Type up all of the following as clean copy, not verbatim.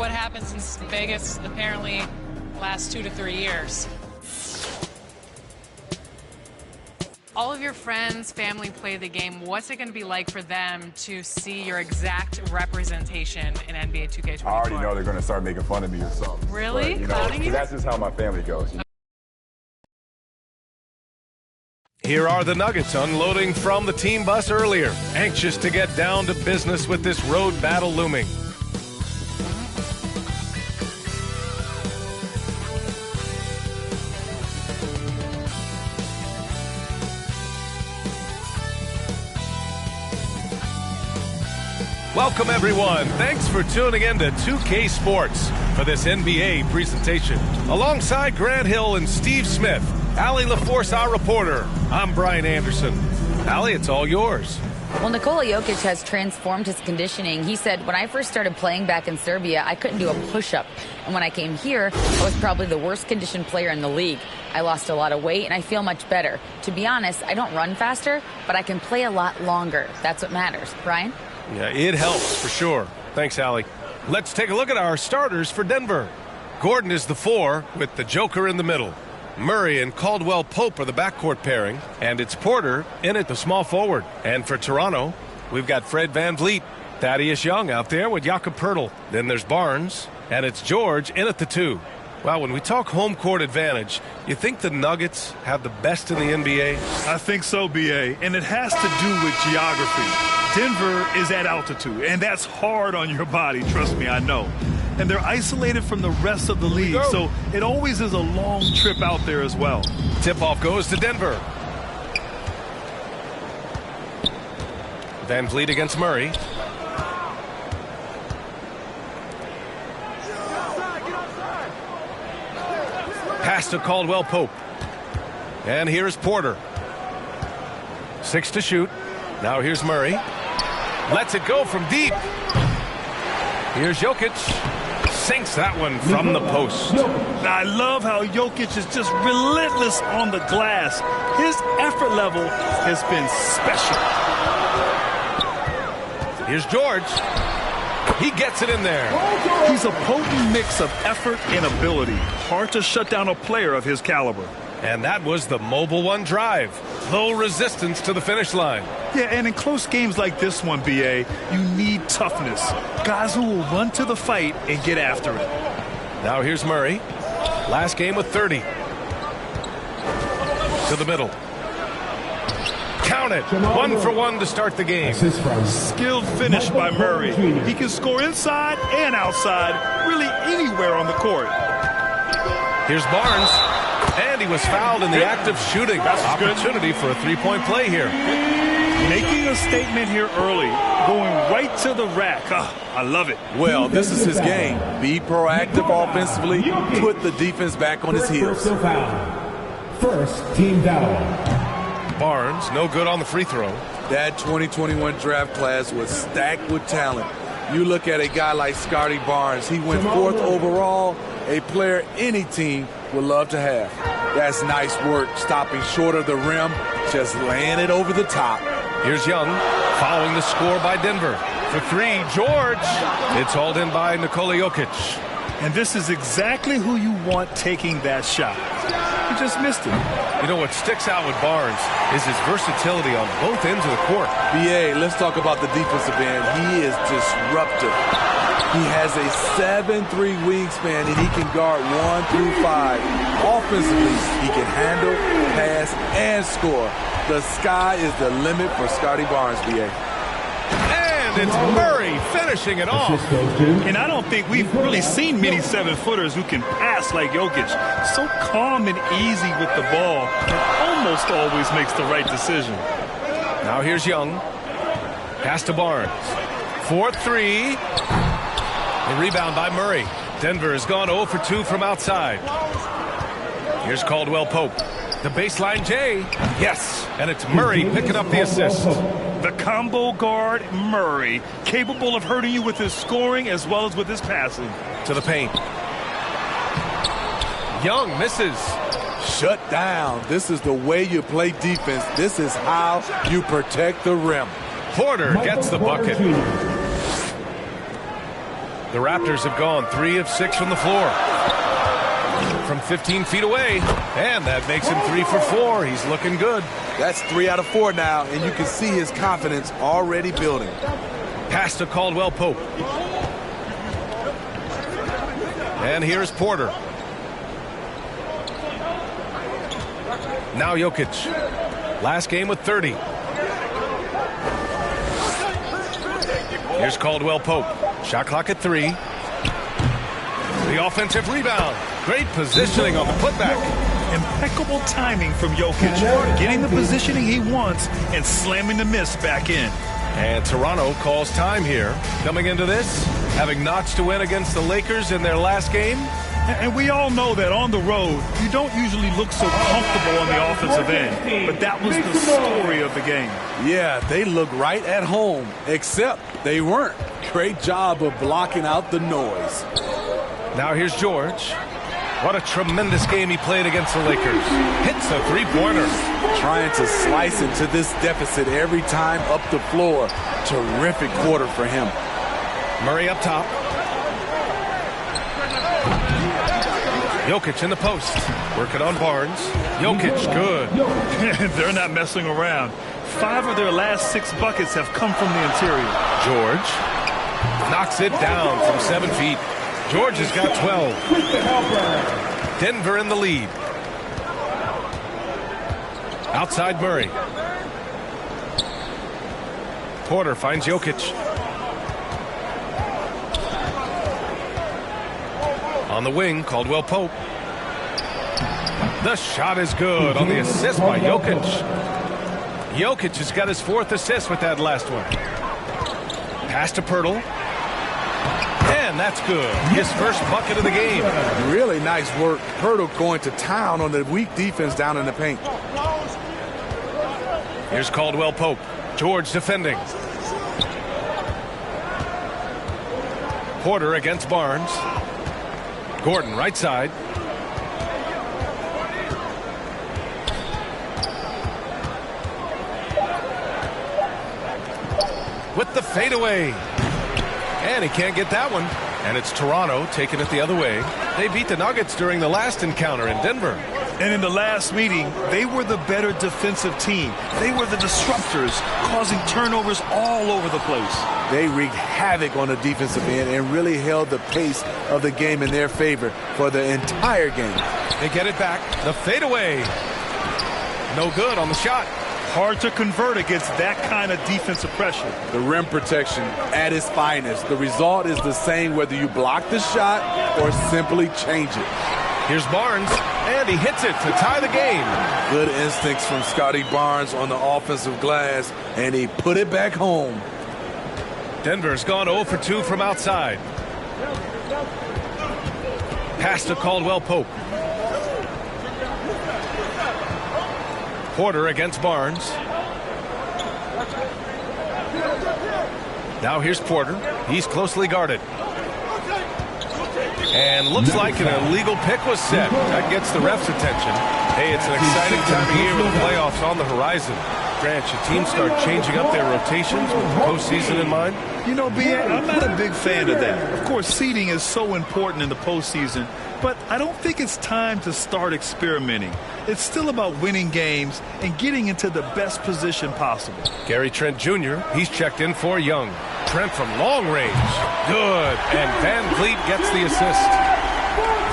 what happens in Vegas apparently lasts 2 to 3 years. All of your friends, family play the game. What's it going to be like for them to see your exact representation in NBA 2K24? I already know they're going to start making fun of me or something. Really? But, that's just how my family goes. Here are the Nuggets unloading from the team bus earlier, anxious to get down to business with this road battle looming. Welcome, everyone. Thanks for tuning in to 2K Sports for this NBA presentation. Alongside Grant Hill and Steve Smith, Allie LaForce, our reporter. I'm Brian Anderson. Allie, it's all yours. Well, Nikola Jokic has transformed his conditioning. He said, when I first started playing back in Serbia, I couldn't do a push-up. And when I came here, I was probably the worst conditioned player in the league. I lost a lot of weight, and I feel much better. To be honest, I don't run faster, but I can play a lot longer. That's what matters. Brian? Yeah, it helps for sure. Thanks, Allie. Let's take a look at our starters for Denver. Gordon is the 4 with the Joker in the middle. Murray and Caldwell Pope are the backcourt pairing, and it's Porter in at the small forward. And for Toronto, we've got Fred VanVleet, Thaddeus Young out there with Jakob Poeltl. Then there's Barnes, and it's George in at the 2. Well, when we talk home court advantage, you think the Nuggets have the best in the NBA? I think so, B.A., and it has to do with geography. Denver is at altitude, and that's hard on your body, trust me, I know. And they're isolated from the rest of the league, so it always is a long trip out there as well. Tip-off goes to Denver. VanVleet against Murray. Pass to Caldwell Pope. And here's Porter. 6 to shoot. Now here's Murray. Lets it go from deep. Here's Jokic. Sinks that one from the post. I love how Jokic is just relentless on the glass. His effort level has been special. Here's George. He gets it in there. He's a potent mix of effort and ability. Hard to shut down a player of his caliber. And that was the Mobile One drive. Low resistance to the finish line. Yeah, and in close games like this one, B.A., you need toughness. Guys who will run to the fight and get after it. Now here's Murray. Last game with 30. To the middle. Count it. 1 for 1 to start the game. Skilled finish by Murray. He can score inside and outside, really anywhere on the court. Here's Barnes. And he was fouled in the act of shooting. Opportunity for a three-point play here. Making a statement here early. Going right to the rack. Oh, I love it. Well, this is his game. Be proactive offensively. Put the defense back on his heels. First team foul. Barnes, no good on the free throw. That 2021 draft class was stacked with talent. You look at a guy like Scotty Barnes. He went 4th overall, a player any team would love to have. That's nice work, stopping short of the rim, just laying it over the top. Here's Young, following the score by Denver. For 3, George. It's hauled in by Nikola Jokic. And this is exactly who you want taking that shot. He just missed it. You know what sticks out with Barnes is his versatility on both ends of the court. B.A., let's talk about the defensive end. He is disruptive. He has a 7'3" wingspan, and he can guard 1 through 5. Offensively, he can handle, pass, and score. The sky is the limit for Scotty Barnes, B.A. And it's Murray finishing it off. And I don't think we've really seen many 7-footers who can pass like Jokic. So calm and easy with the ball, and almost always makes the right decision. Now here's Young. Pass to Barnes. 4-3. The rebound by Murray. Denver has gone 0 for 2 from outside. Here's Caldwell Pope. The baseline J. Yes. And it's Murray picking up the assist. The combo guard, Murray, capable of hurting you with his scoring as well as with his passing. To the paint. Young misses. Shut down. This is the way you play defense. This is how you protect the rim. Porter gets the bucket. The Raptors have gone 3 of 6 from the floor. From 15 feet away, and that makes him 3 for 4. He's looking good. That's 3 out of 4 now, and you can see his confidence already building. Pass to Caldwell Pope. And here's Porter. Now Jokic. Last game with 30. Here's Caldwell Pope. Shot clock at 3. The offensive rebound. Great positioning on the putback. Impeccable timing from Jokic, getting the positioning he wants and slamming the miss back in. And Toronto calls time here. Coming into this, having notched a win against the Lakers in their last game. And we all know that on the road, you don't usually look so comfortable on the offensive end. But that was the story of the game. Yeah, they look right at home, except they weren't. Great job of blocking out the noise. Now here's George. What a tremendous game he played against the Lakers. Hits a three-pointer. Trying to slice into this deficit every time up the floor. Terrific quarter for him. Murray up top. Jokic in the post. Working on Barnes. Jokic, good. They're not messing around. 5 of their last 6 buckets have come from the interior. George knocks it down from 7 feet. George has got 12. Denver in the lead. Outside Murray. Porter finds Jokic. On the wing, Caldwell Pope. The shot is good on the assist by Jokic. Jokic has got his 4th assist with that last one. Pass to Pirtle. And that's good. His first bucket of the game. Really nice work. Pirtle going to town on the weak defense down in the paint. Here's Caldwell Pope. George defending. Porter against Barnes. Gordon right side. With the fadeaway. And he can't get that one. And it's Toronto taking it the other way. They beat the Nuggets during the last encounter in Denver. And in the last meeting, they were the better defensive team. They were the disruptors, causing turnovers all over the place. They wreaked havoc on the defensive end and really held the pace of the game in their favor for the entire game. They get it back. The fadeaway. No good on the shot. Hard to convert against that kind of defensive pressure. The rim protection at its finest. The result is the same whether you block the shot or simply change it. Here's Barnes, and he hits it to tie the game. Good instincts from Scotty Barnes on the offensive glass, and he put it back home. Denver's gone 0 for 2 from outside. Pass to Caldwell Pope. Porter against Barnes. Now here's Porter. He's closely guarded. And looks like an illegal pick was set. That gets the ref's attention. Hey, it's an exciting time of year with the playoffs on the horizon. Grant, should teams start changing up their rotations with the postseason in mind? You know, B.A., I'm not a big fan of that. Of course, seeding is so important in the postseason, but I don't think it's time to start experimenting. It's still about winning games and getting into the best position possible. Gary Trent Jr., he's checked in for Young. Trent from long range. Good. And Van Vliet gets the assist.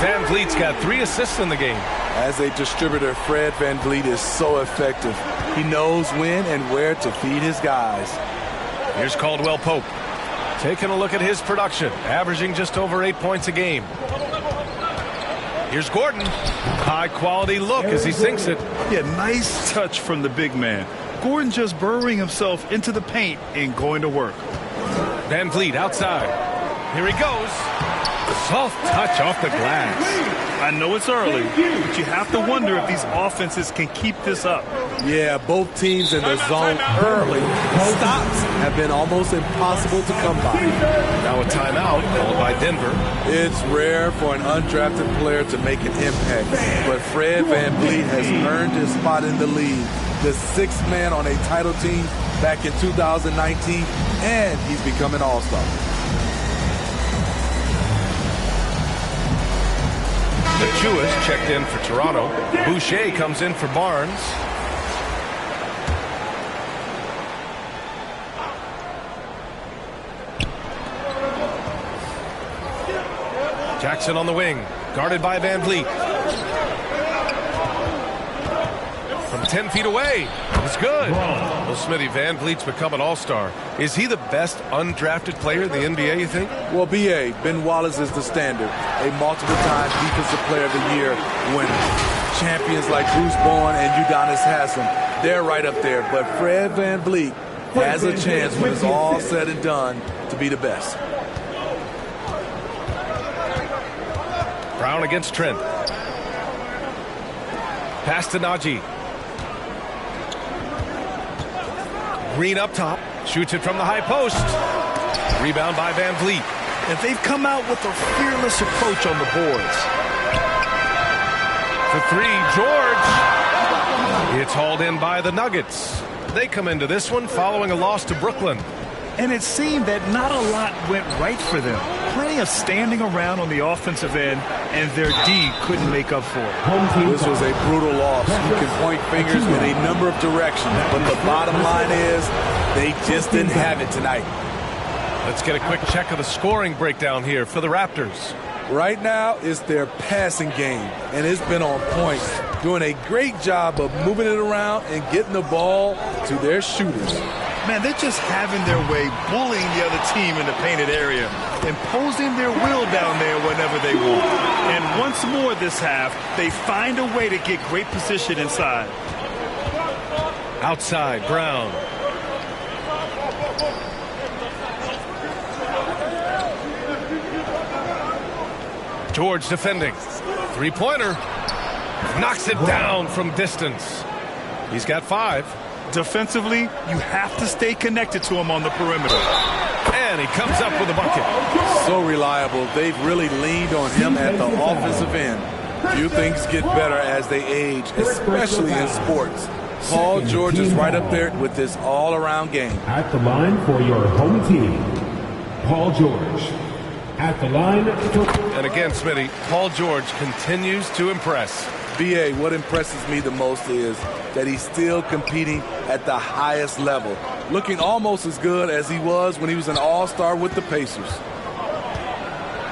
Van Vliet's got 3 assists in the game. As a distributor, Fred Van Vliet is so effective. He knows when and where to feed his guys. Here's Caldwell Pope. Taking a look at his production, averaging just over 8 points a game. Here's Gordon. High-quality look as he sinks it. Yeah, nice touch from the big man. Gordon just burrowing himself into the paint and going to work. Van Vliet outside. Here he goes. Soft touch off the glass. I know it's early, but you have to wonder if these offenses can keep this up. Yeah, both teams in the zone early. Stops have been almost impossible to come by. Now a timeout called by Denver. It's rare for an undrafted player to make an impact, but Fred Van Vliet has earned his spot in the league. The 6th man on a title team back in 2019, and he's become an all-star. Achua's checked in for Toronto. Boucher comes in for Barnes. Jackson on the wing, guarded by Van Vliet. From 10 feet away, it's good. Well, Smitty, Van Vliet's become an all-star. Is he the best undrafted player in the NBA, you think? Well, B.A., Ben Wallace is the standard. A multiple-time Defensive Player of the Year winner. Champions like Bruce Bowen and Udonis Haslem, they're right up there. But Fred Van Vliet has a chance when it's all said and done to be the best. Brown against Trent. Pass to Najee. Green up top. Shoots it from the high post. Rebound by Van Vliet. And they've come out with a fearless approach on the boards. For three, George. It's hauled in by the Nuggets. They come into this one following a loss to Brooklyn. And it seemed that not a lot went right for them. Plenty of standing around on the offensive end, and their D couldn't make up for it. This was a brutal loss. You can point fingers in a number of directions, but the bottom line is they just didn't have it tonight. Let's get a quick check of the scoring breakdown here for the Raptors. Right now, it's their passing game, and it's been on point. Doing a great job of moving it around and getting the ball to their shooters. Man, they're just having their way, bullying the other team in the painted area, imposing their will down there whenever they want. And once more this half, they find a way to get great position inside. Outside, Brown. George defending. Three-pointer. Knocks it down from distance. He's got 5. Defensively, you have to stay connected to him on the perimeter. And he comes up with a bucket. So reliable. They've really leaned on him at the offensive end. Few things get better as they age, especially in sports. Paul George is right up there with this all-around game. At the line for your home team, Paul George. At the line. And again, Smitty, Paul George continues to impress. B.A., what impresses me the most is that he's still competing at the highest level, looking almost as good as he was when he was an all-star with the Pacers.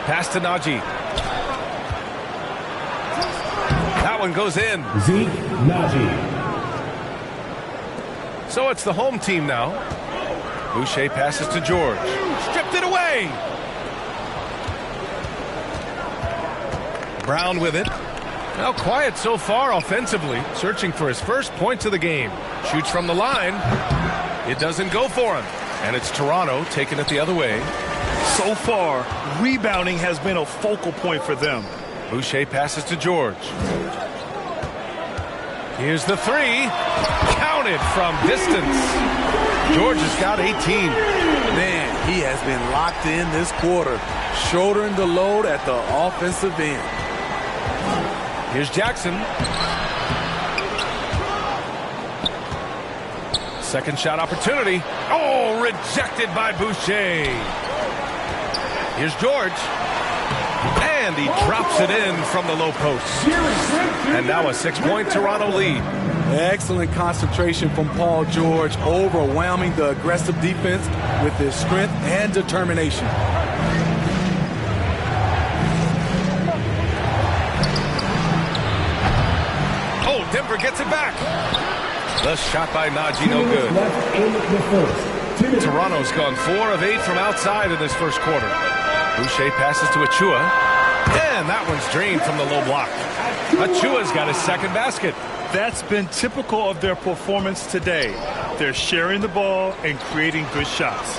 Pass to Najee. That one goes in. Zeke Najee. So it's the home team now. Boucher passes to George. Stripped it away. Brown with it. Now quiet so far offensively, searching for his first points of the game. Shoots from the line. It doesn't go for him. And it's Toronto taking it the other way. So far, rebounding has been a focal point for them. Boucher passes to George. Here's the three. Counted from distance. George has got 18. Man, he has been locked in this quarter, shouldering the load at the offensive end. Here's Jackson. Second shot opportunity. Oh, rejected by Boucher. Here's George. And he drops it in from the low post. And now a 6-point Toronto lead. Excellent concentration from Paul George, overwhelming the aggressive defense with his strength and determination. Oh, Denver gets it back. The shot by Najee, no good. Toronto's gone 4 of 8 from outside in this first quarter. Boucher passes to Achua. And that one's drained from the low block. Achua's got his second basket. That's been typical of their performance today. They're sharing the ball and creating good shots.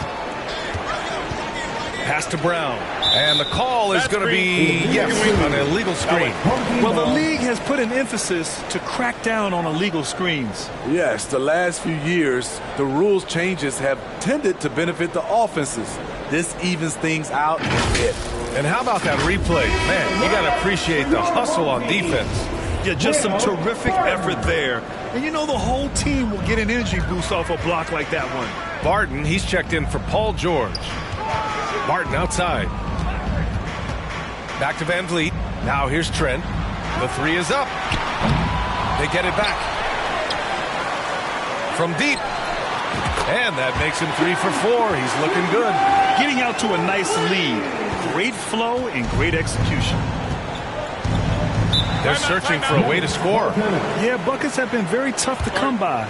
Pass to Brown. And the call is going to be, yes, an illegal screen. Well, the league has put an emphasis to crack down on illegal screens. Yes, the last few years, the rules changes have tended to benefit the offenses. This evens things out a bit. And how about that replay? Man, you got to appreciate the hustle on defense. Yeah, just some terrific effort there. And you know the whole team will get an energy boost off a block like that one. Barton, he's checked in for Paul George. Barton outside. Back to Van Vliet. Now here's Trent. The three is up. They get it back. From deep. And that makes him 3 for 4. He's looking good. Getting out to a nice lead. Great flow and great execution. They're searching for a way to score. Yeah, buckets have been very tough to come by.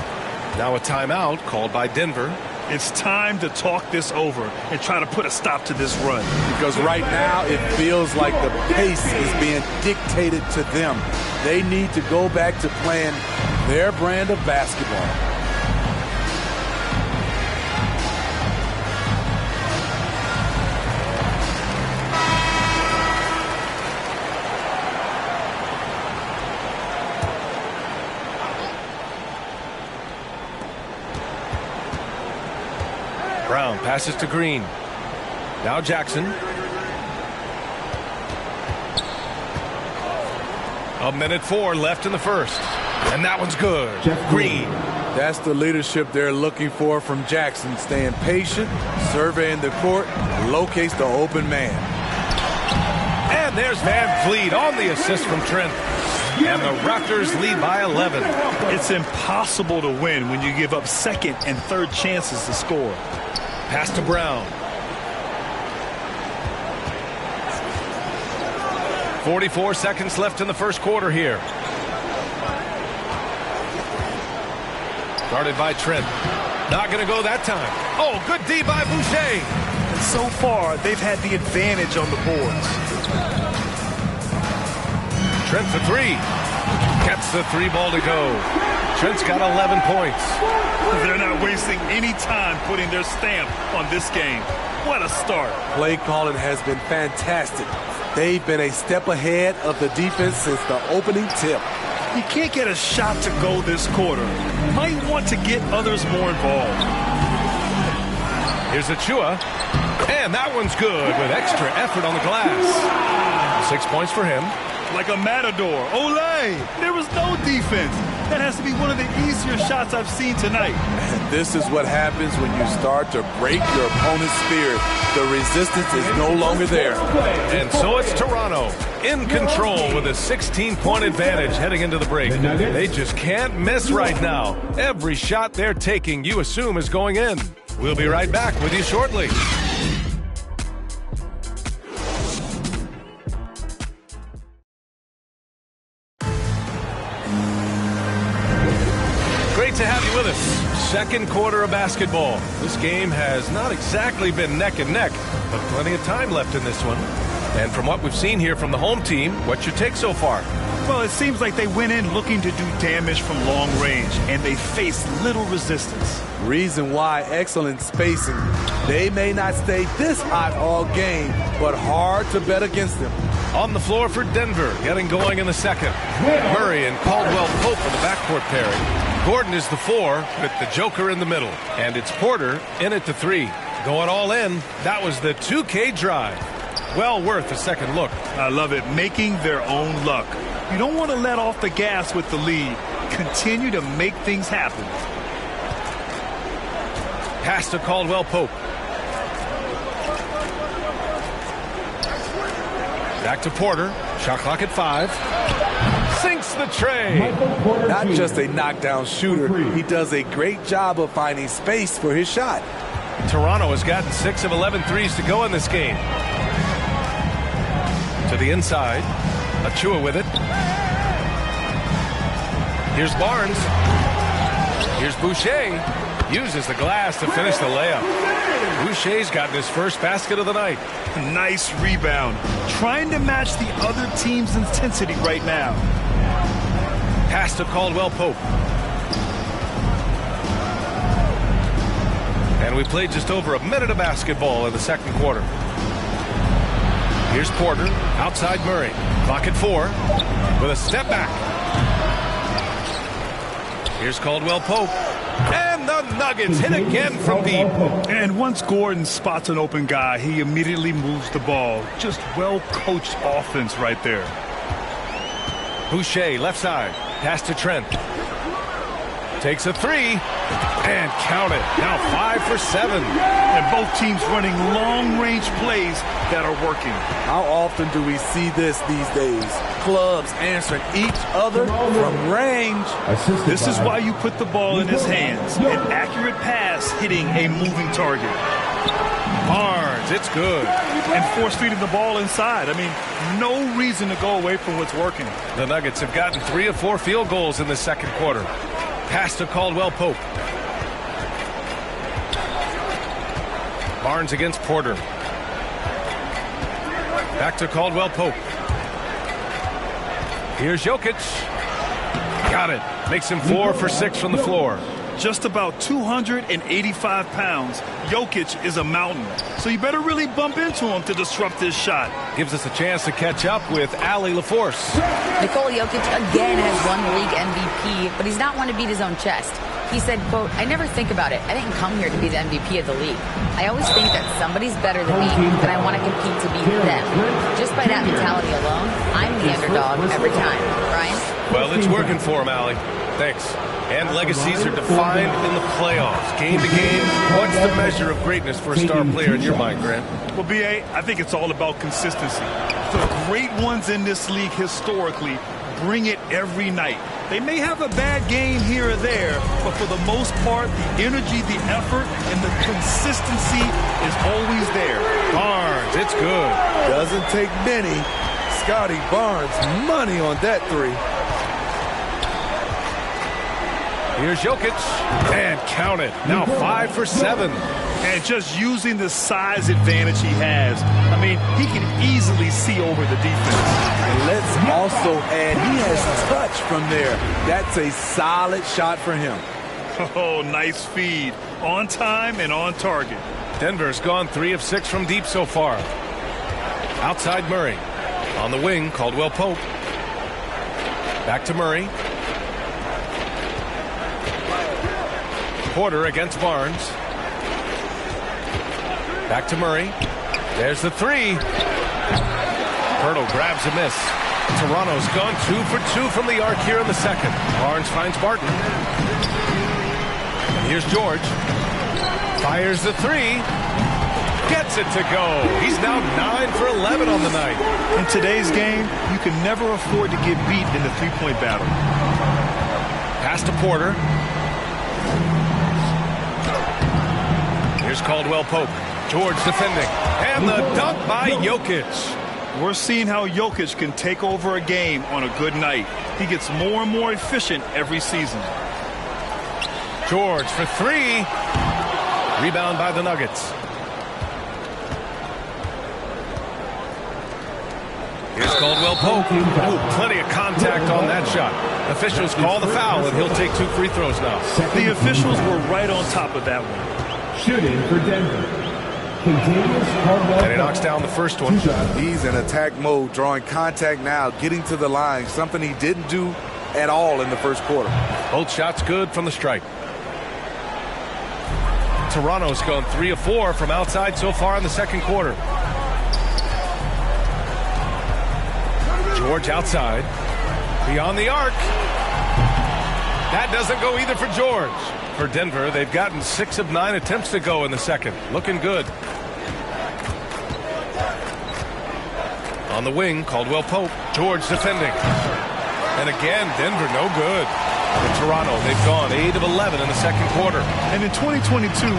Now a timeout called by Denver. It's time to talk this over and try to put a stop to this run. Because right now it feels like the pace is being dictated to them. They need to go back to playing their brand of basketball. Brown passes to Green. Now Jackson. A minute 4 left in the first. And that one's good. Green. That's the leadership they're looking for from Jackson. Staying patient, surveying the court, locates the open man. And there's Van Vliet on the assist from Trent. And the Raptors lead by 11. It's impossible to win when you give up second and third chances to score. Pass to Brown. 44 seconds left in the first quarter here. Guarded by Trent. Not going to go that time. Oh, good D by Boucher. And so far, they've had the advantage on the boards. Trent for 3. Gets the 3 ball to go. Trent's got 11 points. They're not wasting any time putting their stamp on this game. What a start. Play calling has been fantastic. They've been a step ahead of the defense since the opening tip. You can't get a shot to go this quarter. Might want to get others more involved. Here's Achua. And that one's good with extra effort on the glass. 6 points for him. Like a matador. Olay! There was no defense. That has to be one of the easier shots I've seen tonight. And this is what happens when you start to break your opponent's spirit. The resistance is no longer there. And so it's Toronto in control with a 16-point advantage heading into the break. They just can't miss right now. Every shot they're taking, you assume, is going in. We'll be right back with you shortly. Great to have you with us. Second quarter of basketball. This game has not exactly been neck and neck, but plenty of time left in this one. And from what we've seen here from the home team, what's your take so far? Well, it seems like they went in looking to do damage from long range, and they faced little resistance. Reason why: excellent spacing. They may not stay this hot all game, but hard to bet against them. On the floor for Denver, getting going in the second. Murray and Caldwell Pope for the backcourt pairing. Gordon is the 4 with the Joker in the middle. And it's Porter in at the 3. Going all in, that was the 2K drive. Well worth a second look. I love it. Making their own luck. You don't want to let off the gas with the lead. Continue to make things happen. Pass to Caldwell Pope. Back to Porter. Shot clock at 5. Sinks the tray. Not just a knockdown shooter, he does a great job of finding space for his shot. Toronto has gotten 6 of 11 threes to go in this game. To the inside. Achua with it. Here's Barnes. Here's Boucher. Uses the glass to finish the layup. Boucher's gotten his first basket of the night. Nice rebound. Trying to match the other team's intensity right now. Pass to Caldwell Pope. And we played just over a minute of basketball in the second quarter. Here's Porter, outside Murray. Clock at 4 with a step back. Here's Caldwell Pope. And the Nuggets hit again from deep. And once Gordon spots an open guy, he immediately moves the ball. Just well-coached offense right there. Boucher, left side. Pass to Trent. Takes a 3. And count it. Now 5 for 7. And both teams running long-range plays that are working. How often do we see this these days? Clubs answering each other from range. This is why you put the ball in his hands. An accurate pass hitting a moving target. Barnes, it's good. And force-feeding the ball inside. I mean, no reason to go away from what's working. The Nuggets have gotten 3 of 4 field goals in the second quarter. Pass to Caldwell Pope. Barnes against Porter. Back to Caldwell Pope. Here's Jokic. Got it. Makes him 4 for 6 from the floor. Just about 285 pounds. Jokic is a mountain. So you better really bump into him to disrupt this shot. Gives us a chance to catch up with Allie LaForce. Nikola Jokic again has won the league MVP, but he's not one to beat his own chest. He said, quote, "I never think about it. I didn't come here to be the MVP of the league. I always think that somebody's better than me, and I want to compete to beat them. Just by that mentality alone, I'm the underdog every time." Ryan? Well, it's working for him, Allie. Thanks. And legacies are defined in the playoffs. Game to game, what's the measure of greatness for a star player in your mind, Grant? Well, B.A., I think it's all about consistency. The great ones in this league historically bring it every night. They may have a bad game here or there, but for the most part, the energy, the effort, and the consistency is always there. Barnes, it's good. Doesn't take many. Scotty Barnes, money on that three. Here's Jokic. And count it. Now 5 for 7. And just using the size advantage he has, I mean, he can easily see over the defense. And let's also add, he has touch from there. That's a solid shot for him. Oh, nice feed. On time and on target. Denver's gone 3 of 6 from deep so far. Outside Murray. On the wing, Caldwell Pope. Back to Murray. Porter against Barnes. Back to Murray. There's the 3. Hurdle grabs a miss. Toronto's gone 2 for 2 from the arc here in the second. Barnes finds Barton. And here's George. Fires the 3. Gets it to go. He's now 9 for 11 on the night. In today's game, you can never afford to get beat in the three-point battle. Pass to Porter. Here's Caldwell Pope. George defending. And the dunk by Jokic. We're seeing how Jokic can take over a game on a good night. He gets more and more efficient every season. George for 3. Rebound by the Nuggets. Here's Caldwell Pope. Oh, plenty of contact on that shot. Officials call the foul, and he'll take 2 free throws now. The officials were right on top of that one. Shooting for Denver. And he knocks down the first one. He's in attack mode, drawing contact now, getting to the line, something he didn't do at all in the first quarter. Both shots good from the stripe. Toronto's gone 3 of 4 from outside so far in the second quarter. George outside. Beyond the arc. That doesn't go either for George. For Denver, they've gotten 6 of 9 attempts to go in the second. Looking good. On the wing, Caldwell Pope. George defending. And again, Denver no good. In Toronto, they've gone 8 of 11 in the second quarter. And in 2022,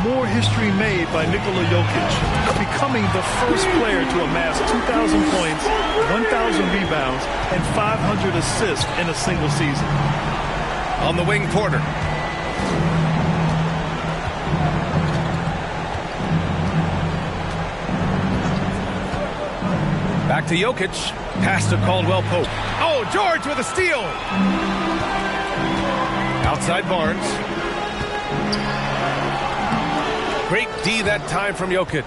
more history made by Nikola Jokic, becoming the first player to amass 2,000 points, 1,000 rebounds, and 500 assists in a single season. On the wing, Porter. Back to Jokic. Pass to Caldwell Pope. Oh, George with a steal. Outside Barnes. Great D that time from Jokic.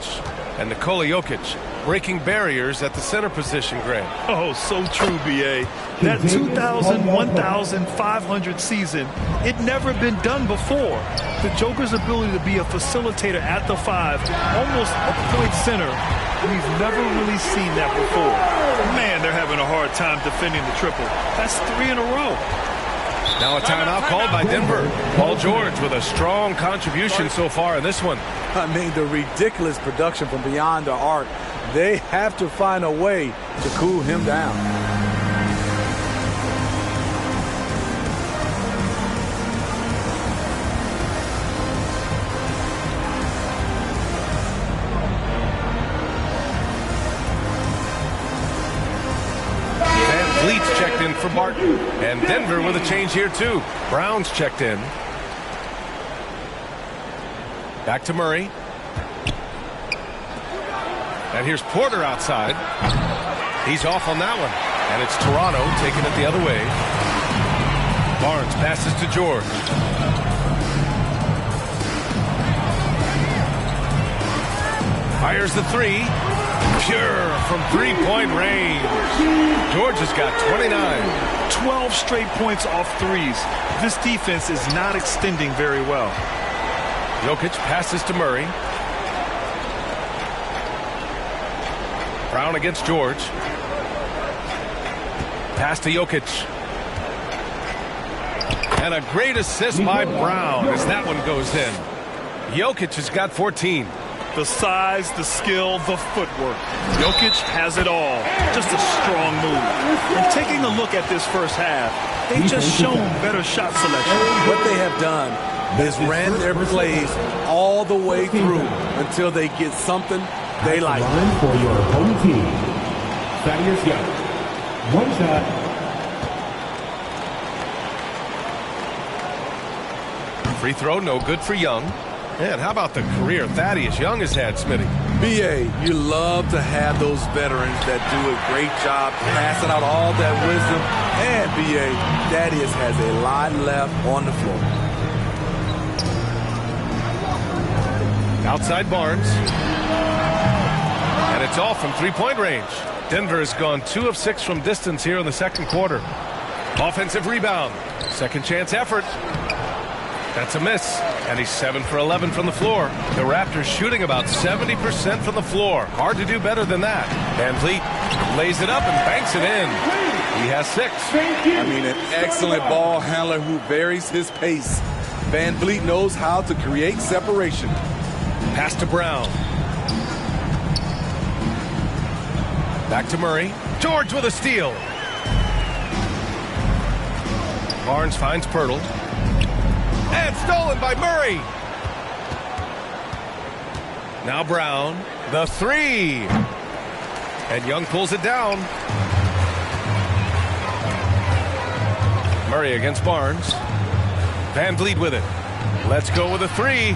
And Nikola Jokic breaking barriers at the center position, Grant. Oh, so true, B.A. That 2,000, 1,500 season, it never been done before. The Joker's ability to be a facilitator at the 5, almost a point center, we've never really seen that before. Man, they're having a hard time defending the triple. That's 3 in a row. Now a timeout called by Denver. Paul George with a strong contribution so far in this one. I mean, the ridiculous production from beyond the arc. They have to find a way to cool him down. Fleet's checked in for Barton. And Denver with a change here, too. Brown's checked in. Back to Murray. And here's Porter outside. He's off on that one. And it's Toronto taking it the other way. Barnes passes to George. Fires the three. Pure from three-point range. George has got 29. 12 straight points off threes. This defense is not extending very well. Jokic passes to Murray. Brown against George. Pass to Jokic. And a great assist by Brown as that one goes in. Jokic has got 14. The size, the skill, the footwork. Jokic has it all. Just a strong move. And taking a look at this first half, they've just shown better shot selection. What they have done is ran their plays all the way through until they get something they like. Line for your home team. Thaddeus Young. One shot. Free throw, no good for Young. And how about the career Thaddeus Young has had, Smitty? B.A., you love to have those veterans that do a great job passing out all that wisdom. And B.A., Thaddeus has a lot left on the floor. Outside Barnes. And it's off from three-point range. Denver has gone 2 of 6 from distance here in the second quarter. Offensive rebound. Second chance effort. That's a miss. And he's 7 for 11 from the floor. The Raptors shooting about 70% from the floor. Hard to do better than that. Van Vliet lays it up and banks it in. He has 6. I mean, an excellent ball handler who varies his pace. Van Vliet knows how to create separation. Pass to Brown. Back to Murray. George with a steal. Barnes finds Pirtle. And stolen by Murray. Now Brown. The three. And Young pulls it down. Murray against Barnes. Van Vliet with it. Let's go with a three.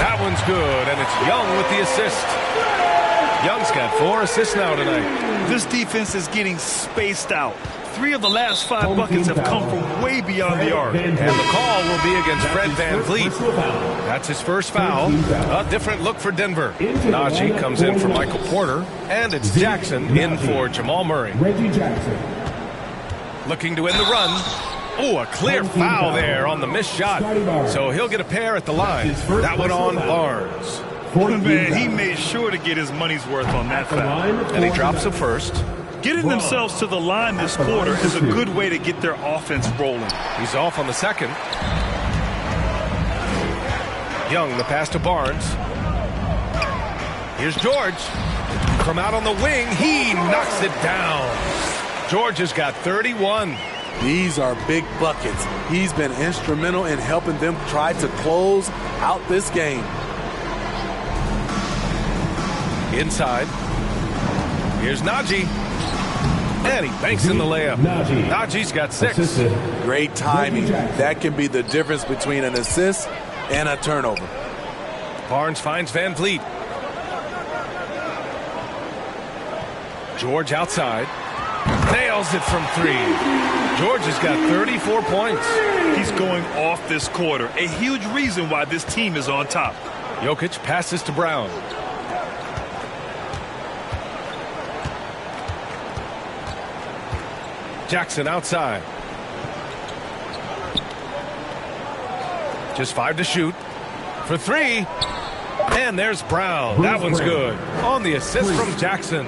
That one's good. And it's Young with the assist. Young's got 4 assists now tonight. This defense is getting spaced out. 3 of the last 5 buckets have come from way beyond the arc. And the call will be against Fred Van Vliet. That's his first foul. A different look for Denver. Najee comes in for Michael Porter. And it's Jackson in for Jamal Murray. Reggie Jackson. Looking to end the run. Oh, a clear foul there on the missed shot. So he'll get a pair at the line. That one on Barnes. Man, he made sure to get his money's worth on that foul. And he drops the first. Getting themselves to the line this quarter is a good way to get their offense rolling. He's off on the second. Young, the pass to Barnes. Here's George. From out on the wing, he knocks it down. George has got 31. These are big buckets. He's been instrumental in helping them try to close out this game. Inside. Here's Najee. And he banks in the layup. Najee's got 6. Great timing. That can be the difference between an assist and a turnover. Barnes finds Van Vliet. George outside. Nails it from 3. George has got 34 points. He's going off this quarter. A huge reason why this team is on top. Jokic passes to Brown. Jackson outside. Just 5 to shoot. For 3. And there's Brown. That one's good. On the assist from Jackson.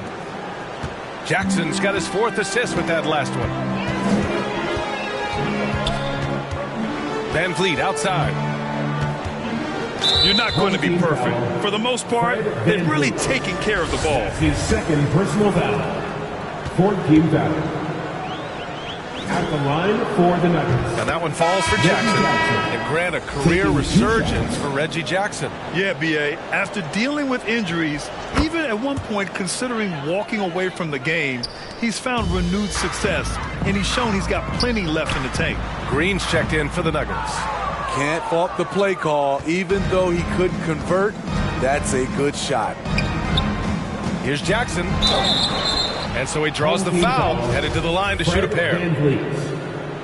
Jackson's got his 4th assist with that last one. Van Vliet outside. You're not going to be perfect. For the most part, they've really taken care of the ball. His second personal foul. Fourth team foul. At the line for the Nuggets. And that one falls for Jackson. And grant a career resurgence for Reggie Jackson. Yeah, B.A. After dealing with injuries, even at one point considering walking away from the game, he's found renewed success, and he's shown he's got plenty left in the tank. Green's checked in for the Nuggets. Can't fault the play call. Even though he couldn't convert, that's a good shot. Here's Jackson. And so he draws the foul, headed to the line to shoot a pair.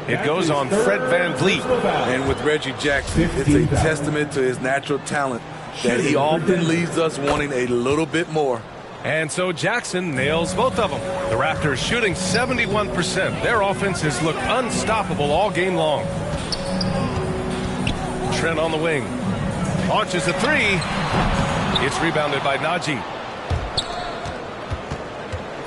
It goes on Fred Van Vliet. And with Reggie Jackson, it's a testament to his natural talent that he often leaves us wanting a little bit more. And so Jackson nails both of them. The Raptors shooting 71%. Their offense has looked unstoppable all game long. Trent on the wing. Launches a three. It's rebounded by Najee.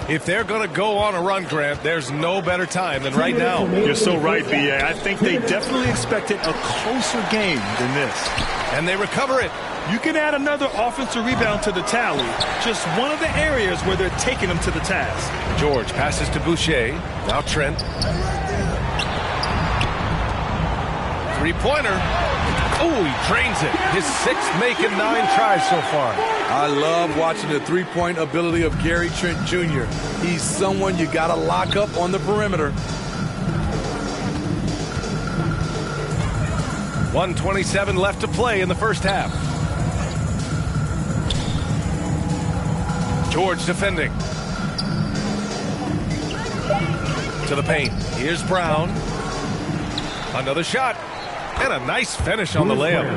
If they're going to go on a run, Grant, there's no better time than right now. You're so right, B.A. I think they definitely expected a closer game than this. And they recover it. You can add another offensive rebound to the tally. Just one of the areas where they're taking them to the task. George passes to Boucher. Now Trent. Three-pointer. Oh, he drains it. His sixth making 9 tries so far. I love watching the three-point ability of Gary Trent Jr. He's someone you got to lock up on the perimeter. 1:27 left to play in the first half. George defending. To the paint. Here's Brown. Another shot. And a nice finish on the layup.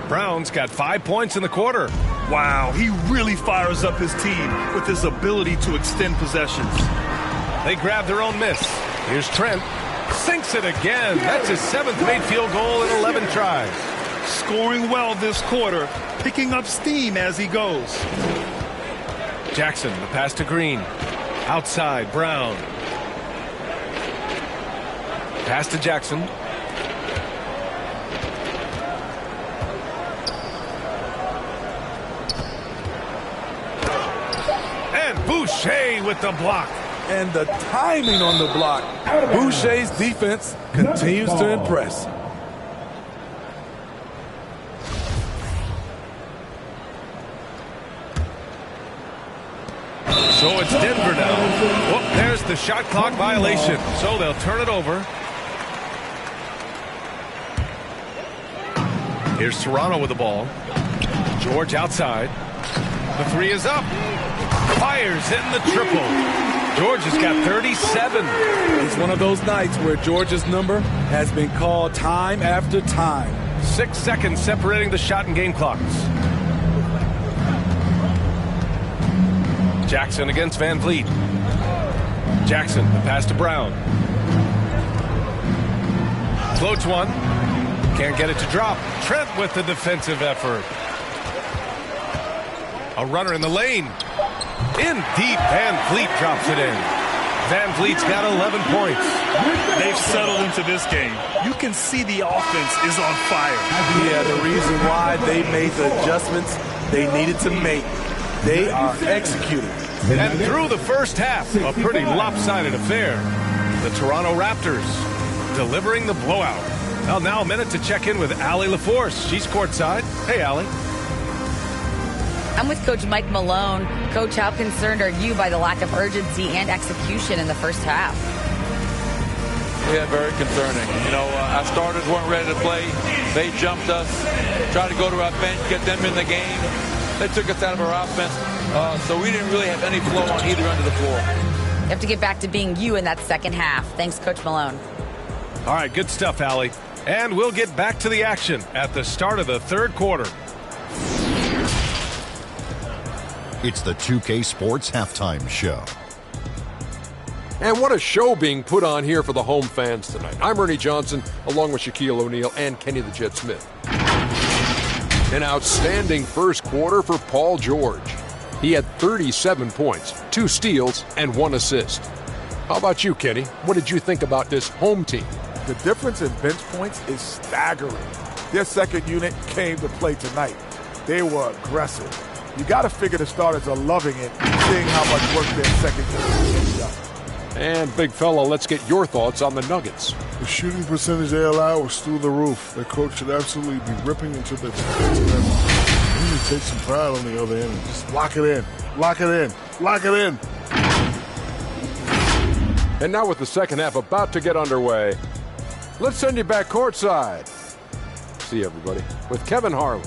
Brown's got 5 points in the quarter. Wow, he really fires up his team with his ability to extend possessions. They grab their own miss. Here's Trent. Sinks it again. That's his 7th made field goal in 11 tries. Scoring well this quarter, picking up steam as he goes. Jackson, the pass to Green. Outside, Brown. Pass to Jackson. Boucher with the block. And the timing on the block. Boucher's defense continues to impress. So it's Denver now. Oh, there's the shot clock violation. So they'll turn it over. Here's Toronto with the ball. George outside. The three is up. Fires in the triple. George has got 37. It's one of those nights where George's number has been called time after time. 6 seconds separating the shot and game clocks. Jackson against Van Vliet. Jackson, the pass to Brown. Floats one. Can't get it to drop. Trent with the defensive effort. A runner in the lane. In deep, Van Vliet drops it in. Van Vliet's got 11 points. They've settled into this game. You can see the offense is on fire. Yeah, the reason why they made the adjustments they needed to make. They are executing. And through the first half, a pretty lopsided affair. The Toronto Raptors delivering the blowout. Well, now a minute to check in with Allie LaForce. She's courtside. Hey, Allie. I'm with Coach Mike Malone. Coach, how concerned are you by the lack of urgency and execution in the first half? Yeah, very concerning. You know, our starters weren't ready to play. They jumped us, tried to go to our bench, get them in the game. They took us out of our offense, so we didn't really have any flow on either end of the floor. You have to get back to being you in that second half. Thanks, Coach Malone. All right, good stuff, Allie. And we'll get back to the action at the start of the third quarter. It's the 2K Sports Halftime Show. And what a show being put on here for the home fans tonight. I'm Ernie Johnson, along with Shaquille O'Neal and Kenny the Jet Smith. An outstanding first quarter for Paul George. He had 37 points, 2 steals, and 1 assist. How about you, Kenny? What did you think about this home team? The difference in bench points is staggering. Their second unit came to play tonight. They were aggressive. You got to figure the starters are loving it, seeing how much work their second unit has done. And big fella, let's get your thoughts on the Nuggets. The shooting percentage they allowed was through the roof. Their coach should absolutely be ripping into the defensive end. They need to take some pride on the other end and just lock it in. Lock it in. Lock it in. And now with the second half about to get underway, let's send you back courtside. See you, everybody, with Kevin Harlan.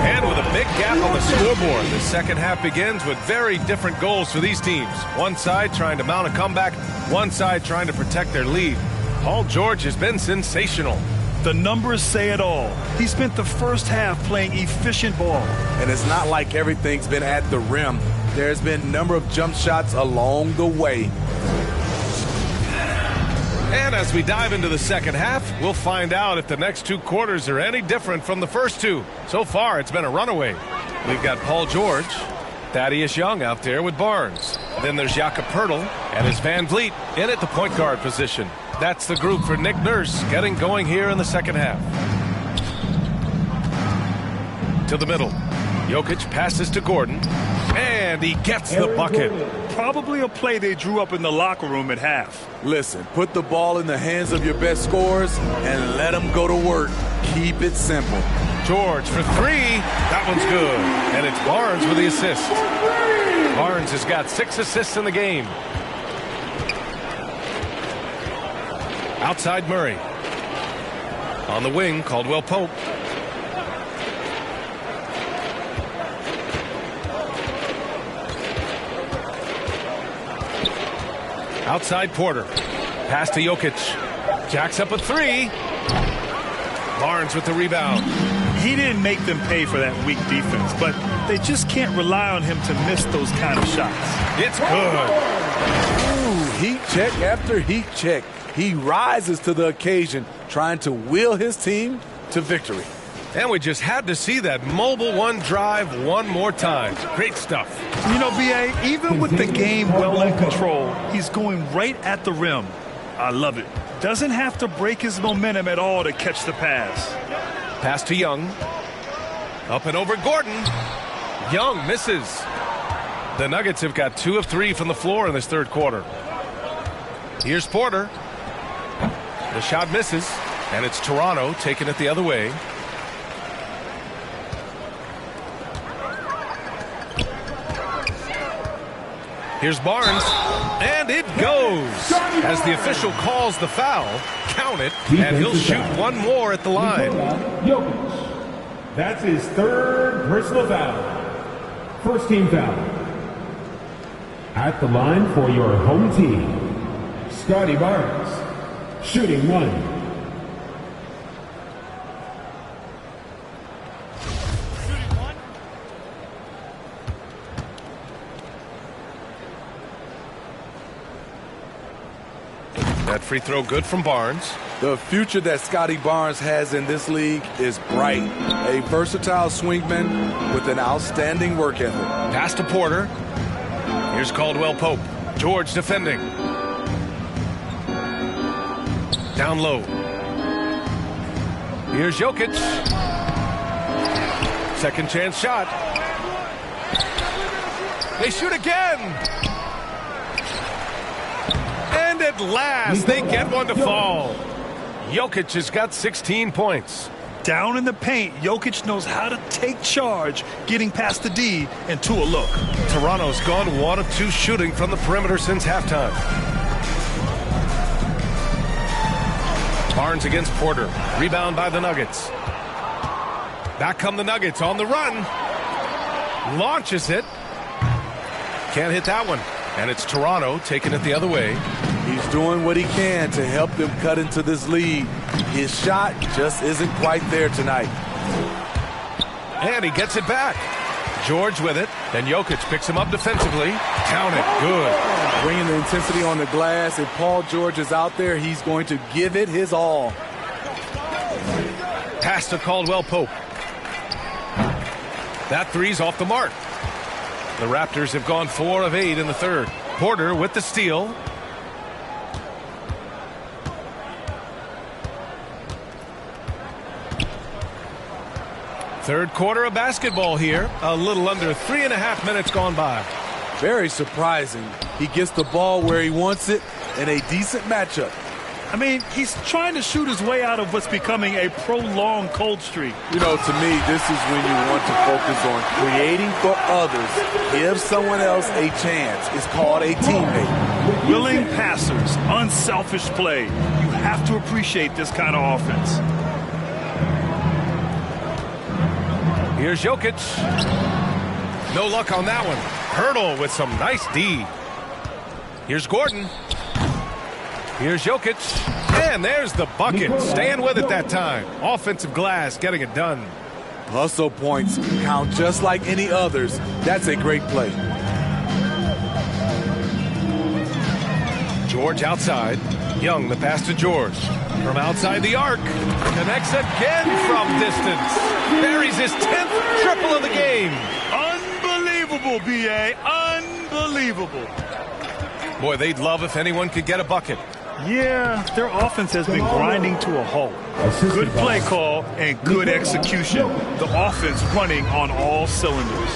And with a big gap on the scoreboard, the second half begins with very different goals for these teams. One side trying to mount a comeback, one side trying to protect their lead. Paul George has been sensational. The numbers say it all. He spent the first half playing efficient ball. And it's not like everything's been at the rim. There's been a number of jump shots along the way. And as we dive into the second half, we'll find out if the next two quarters are any different from the first two. So far, it's been a runaway. We've got Paul George, Thaddeus Young out there with Barnes. Then there's Jakob Poeltl, and it's Van Vliet in at the point guard position. That's the group for Nick Nurse getting going here in the second half. To the middle. Jokic passes to Gordon, and he gets the bucket. Probably a play they drew up in the locker room at half. Listen, put the ball in the hands of your best scorers and let them go to work. Keep it simple. George for three. That one's good. And it's Barnes with the assist. Barnes has got 6 assists in the game. Outside Murray. On the wing, Caldwell Pope. Outside Porter. Pass to Jokic. Jacks up a three. Barnes with the rebound. He didn't make them pay for that weak defense, but they just can't rely on him to miss those kind of shots. It's good. Ooh, heat check after heat check. He rises to the occasion, trying to will his team to victory. And we just had to see that mobile one drive one more time. Great stuff. You know, B.A., even with the game well in control, he's going right at the rim. I love it. Doesn't have to break his momentum at all to catch the pass. Pass to Young. Up and over Gordon. Young misses. The Nuggets have got 2 of 3 from the floor in this third quarter. Here's Porter. The shot misses, and it's Toronto taking it the other way. Here's Barnes, and it goes. As the official calls the foul, count it, and he'll shoot one more at the line. Jokic. That's his third personal foul. First team foul. At the line for your home team, Scotty Barnes, shooting one. That free throw good from Barnes. The future that Scotty Barnes has in this league is bright. A versatile swingman with an outstanding work ethic. Pass to Porter. Here's Caldwell Pope. George defending. Down low. Here's Jokic. Second chance shot. They shoot again. And at last, they get one to fall. Jokic has got 16 points. Down in the paint, Jokic knows how to take charge, getting past the D and to a look. Toronto's gone 1 of 2 shooting from the perimeter since halftime. Barnes against Porter. Rebound by the Nuggets. Back come the Nuggets on the run. Launches it. Can't hit that one. And it's Toronto taking it the other way. He's doing what he can to help them cut into this lead. His shot just isn't quite there tonight. And he gets it back. George with it, and Jokic picks him up defensively. Count it. Good. bringing the intensity on the glass. If Paul George is out there, he's going to give it his all. Pass to Caldwell Pope. That three's off the mark. The Raptors have gone 4 of 8 in the third. Porter with the steal. Third quarter of basketball here. A little under 3.5 minutes gone by. Very surprising. He gets the ball where he wants it in a decent matchup. I mean, he's trying to shoot his way out of what's becoming a prolonged cold streak. You know, to me, this is when you want to focus on creating for others. Give someone else a chance. It's called a teammate. Willing passers, unselfish play. You have to appreciate this kind of offense. Here's Jokic. No luck on that one. Hurdle with some nice D. Here's Gordon. Here's Jokic. And there's the bucket. Staying with it that time. Offensive glass getting it done. Hustle points count just like any others. That's a great play. George outside. Young, the pass to George. From outside the arc. Connects again from distance. Buries his 10th triple of the game. Unbelievable, B.A. Unbelievable. Boy, they'd love if anyone could get a bucket. Yeah, their offense has been grinding to a halt. Good play call and good execution. The offense running on all cylinders.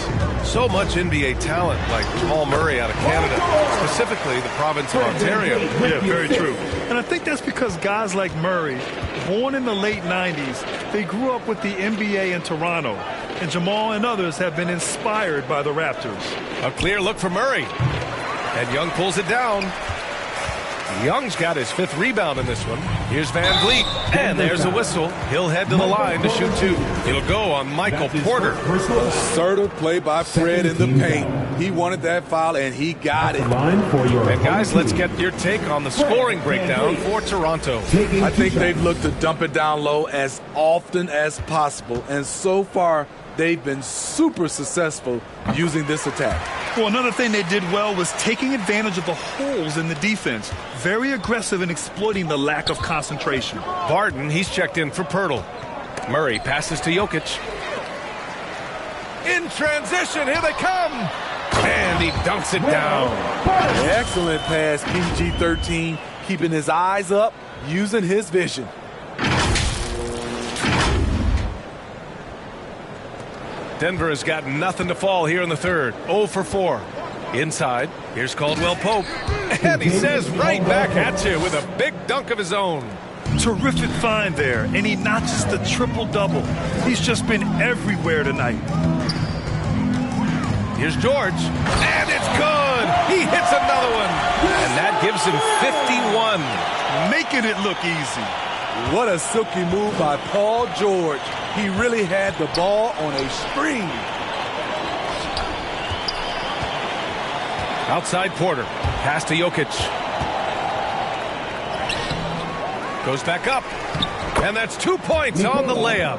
So much NBA talent like Jamal Murray out of Canada, specifically the province of Ontario. Yeah, very true. And I think that's because guys like Murray, born in the late 90s, they grew up with the NBA in Toronto. And Jamal and others have been inspired by the Raptors. A clear look for Murray. And Young pulls it down. Young's got his 5th rebound in this one. Here's Van Vliet. And there's a whistle. He'll head to the line to shoot 2. It'll go on Michael Porter. Assertive play by Fred in the paint. He wanted that foul, and he got it. And guys, let's get your take on the scoring breakdown for Toronto. I think they've looked to dump it down low as often as possible. And so far, they've been super successful using this attack. Well, another thing they did well was taking advantage of the holes in the defense. Very aggressive in exploiting the lack of concentration. Barton, he's checked in for Pirtle. Murray passes to Jokic. In transition, here they come. And he dunks it down. Excellent pass, PG-13, keeping his eyes up, using his vision. Denver has got nothing to fall here in the third. 0 for 4. Inside, here's Caldwell Pope. And he says right back at you with a big dunk of his own. Terrific find there, and he notches the triple-double. He's just been everywhere tonight. Here's George, and it's good. He hits another one, and that gives him 51. Making it look easy. What a silky move by Paul George. He really had the ball on a string. Outside Porter. Pass to Jokic. Goes back up. And that's 2 points on the layup.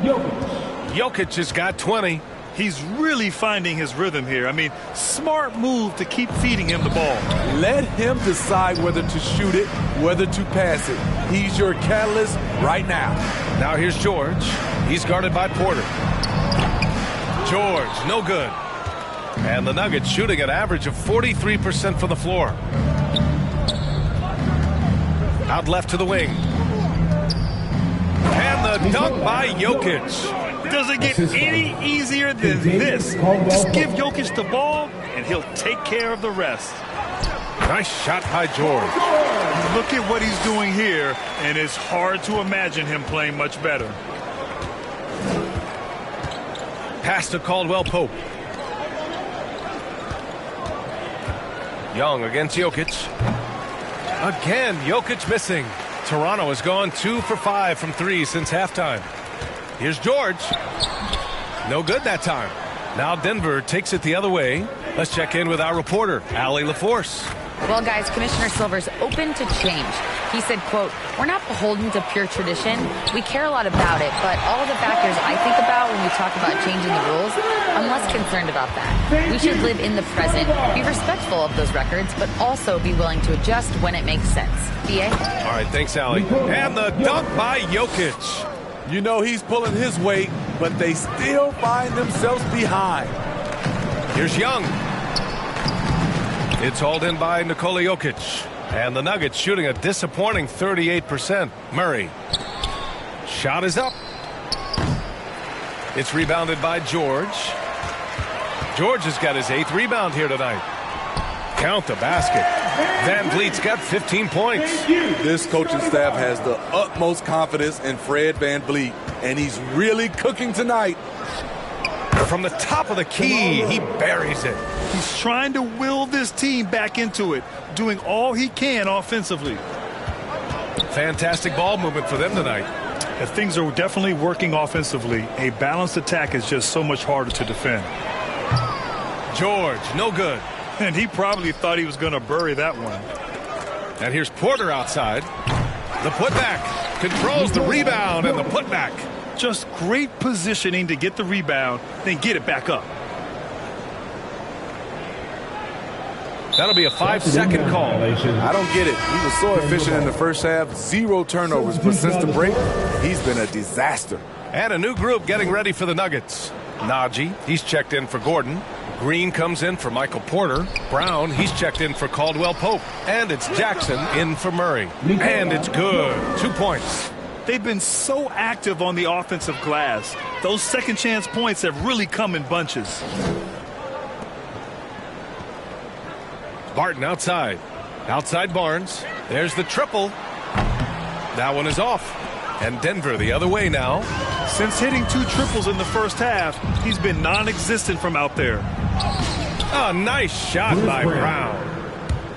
Jokic has got 20. He's really finding his rhythm here. I mean, smart move to keep feeding him the ball. Let him decide whether to shoot it, whether to pass it. He's your catalyst right now. Now here's George. He's guarded by Porter. George, no good. And the Nuggets shooting an average of 43% from the floor. Out left to the wing. And the dunk by Jokic. Doesn't get any easier than this. Just give Jokic the ball, and he'll take care of the rest. Nice shot by George. Look at what he's doing here, and it's hard to imagine him playing much better. Pass to Caldwell Pope. Young against Jokic. Again, Jokic missing. Toronto has gone 2 for 5 from 3 since halftime. Here's George. No good that time. Now Denver takes it the other way. Let's check in with our reporter, Allie LaForce. Well, guys, Commissioner Silver's open to change. He said, quote, "We're not beholden to pure tradition. We care a lot about it, but all the factors I think about when we talk about changing the rules, I'm less concerned about that. We should live in the present, be respectful of those records, but also be willing to adjust when it makes sense." B.A.? All right, thanks, Allie. And the dunk by Jokic. You know he's pulling his weight, but they still find themselves behind. Here's Young. It's hauled in by Nikola Jokic. And the Nuggets shooting a disappointing 38%. Murray. Shot is up. It's rebounded by George. George has got his 8th rebound here tonight. Count the basket. Van Vliet's got 15 points. This coaching staff has the utmost confidence in Fred Van Vliet, and he's really cooking tonight. From the top of the key, he buries it. He's trying to will this team back into it, doing all he can offensively. Fantastic ball movement for them tonight. If things are definitely working offensively, a balanced attack is just so much harder to defend. George, no good. And he probably thought he was going to bury that one. And here's Porter outside. The putback controls the rebound and the putback. Just great positioning to get the rebound, then get it back up. That'll be a 5-second call. I don't get it. He was so efficient in the first half, 0 turnovers, but since the break, he's been a disaster. And a new group getting ready for the Nuggets. Najee, he's checked in for Gordon. Green comes in for Michael Porter. Brown, he's checked in for Caldwell Pope. And it's Jackson in for Murray. And it's good. 2 points. They've been so active on the offensive glass. Those second chance points have really come in bunches. Barton outside. Outside Barnes. There's the triple. That one is off. And Denver the other way now. Since hitting 2 triples in the first half, he's been non-existent from out there. A nice shot by Brown.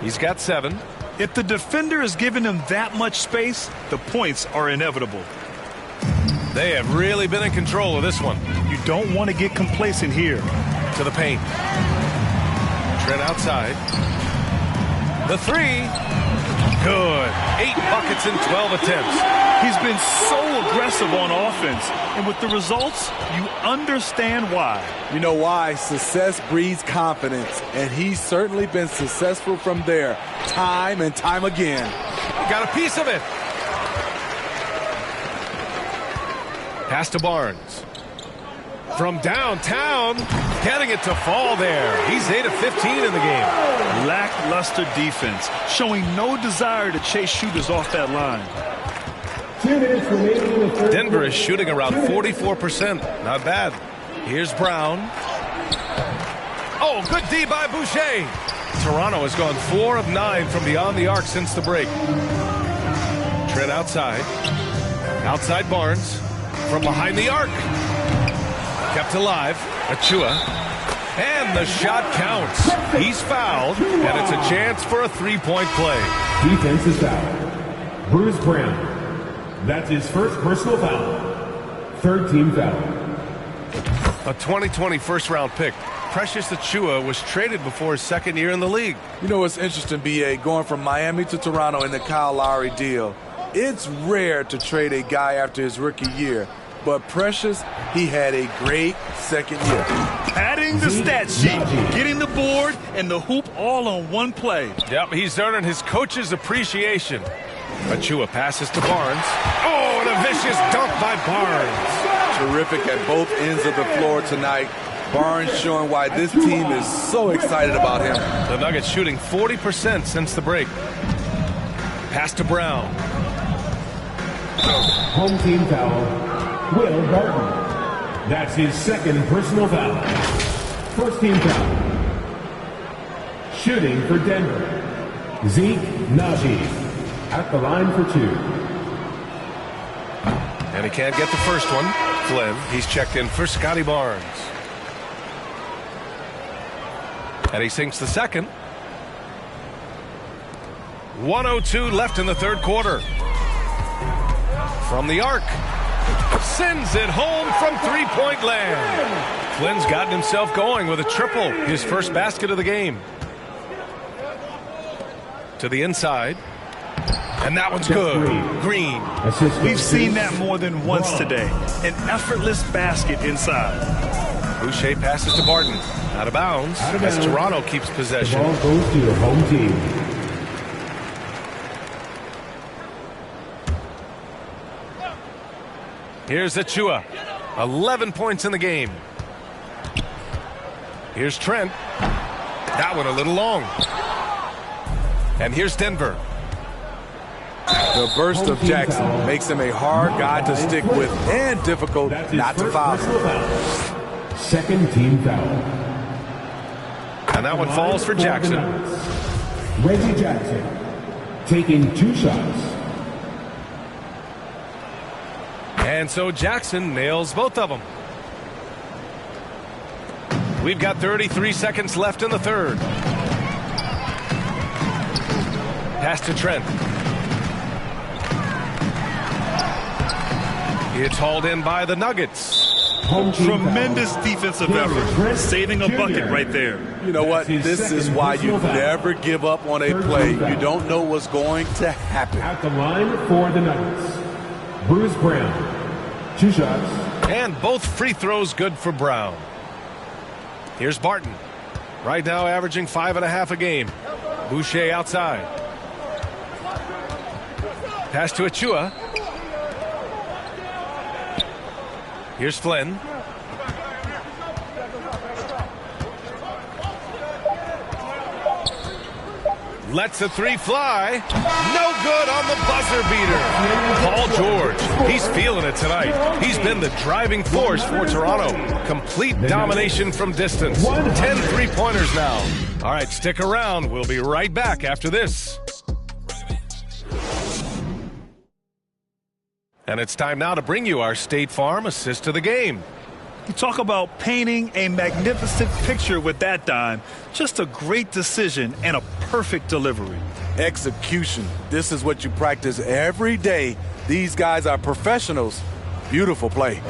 He's got 7. If the defender is giving him that much space, the points are inevitable. They have really been in control of this one. You don't want to get complacent here. To the paint. Trent outside. The 3. Good. 8 buckets in 12 attempts. He's been so aggressive on offense, and with the results, you understand why. You know why? Success breeds confidence, and he's certainly been successful from there, time and time again. Got a piece of it. Pass to Barnes. From downtown, getting it to fall there. He's 8 of 15 in the game. Lackluster defense, showing no desire to chase shooters off that line. Denver is shooting around 44%. Not bad. Here's Brown. Oh, good D by Boucher. Toronto has gone 4 of 9 from beyond the arc since the break. Trent outside. Outside Barnes. From behind the arc. Kept alive. Achua. And the shot counts. He's fouled, and it's a chance for a 3-point play. Defense is fouled. Bruce Brown. That's his first personal foul. 3rd team foul. A 2020 first-round pick. Precious Achua was traded before his 2nd year in the league. You know what's interesting, B.A., going from Miami to Toronto in the Kyle Lowry deal. It's rare to trade a guy after his rookie year. But Precious, he had a great 2nd year. Adding the stat sheet, getting the board, and the hoop all on one play. Yep, he's earning his coach's appreciation. Achua passes to Barnes. Oh, and a vicious dunk by Barnes. Terrific at both ends of the floor tonight. Barnes showing why this team is so excited about him. The Nuggets shooting 40% since the break. Pass to Brown. Home team foul. Will Barton. That's his 2nd personal foul. 1st team foul. Shooting for Denver. Zeke Najee. At the line for 2. And he can't get the first one. Flynn, he's checked in for Scotty Barnes. And he sinks the 2nd. 1:02 left in the 3rd quarter. From the arc. Sends it home from 3-point land. Flynn's gotten himself going with a triple. His first basket of the game. to the inside. And that one's good. Green. We've seen that more than once today. An effortless basket inside. Boucher passes to Barton. Out of bounds as Toronto keeps possession. Ball goes to your home team. Here's Achua. 11 points in the game. Here's Trent. That one a little long. And here's Denver. The burst of Jackson makes him a hard guy to stick with and difficult not to foul. Second team foul. And that one falls for Jackson. Reggie Jackson taking 2 shots. And so Jackson nails both of them. We've got 33 seconds left in the third. Pass to Trent. It's hauled in by the Nuggets. Tremendous defensive effort, saving a bucket right there. You know what? This is why you never give up on a play. You don't know what's going to happen. At the line for the Nuggets, Bruce Brown. 2 shots. And both free throws good for Brown. Here's Barton. Right now averaging 5.5 a game. Boucher outside. Pass to Achua. Here's Flynn. Lets the 3 fly. No good on the buzzer beater. Paul George, he's feeling it tonight. He's been the driving force for Toronto. Complete domination from distance. 10 3-pointers now. All right, stick around. We'll be right back after this. And it's time now to bring you our State Farm assist to the game. You talk about painting a magnificent picture with that dime. Just a great decision and a perfect delivery. Execution. This is what you practice every day. These guys are professionals. Beautiful play.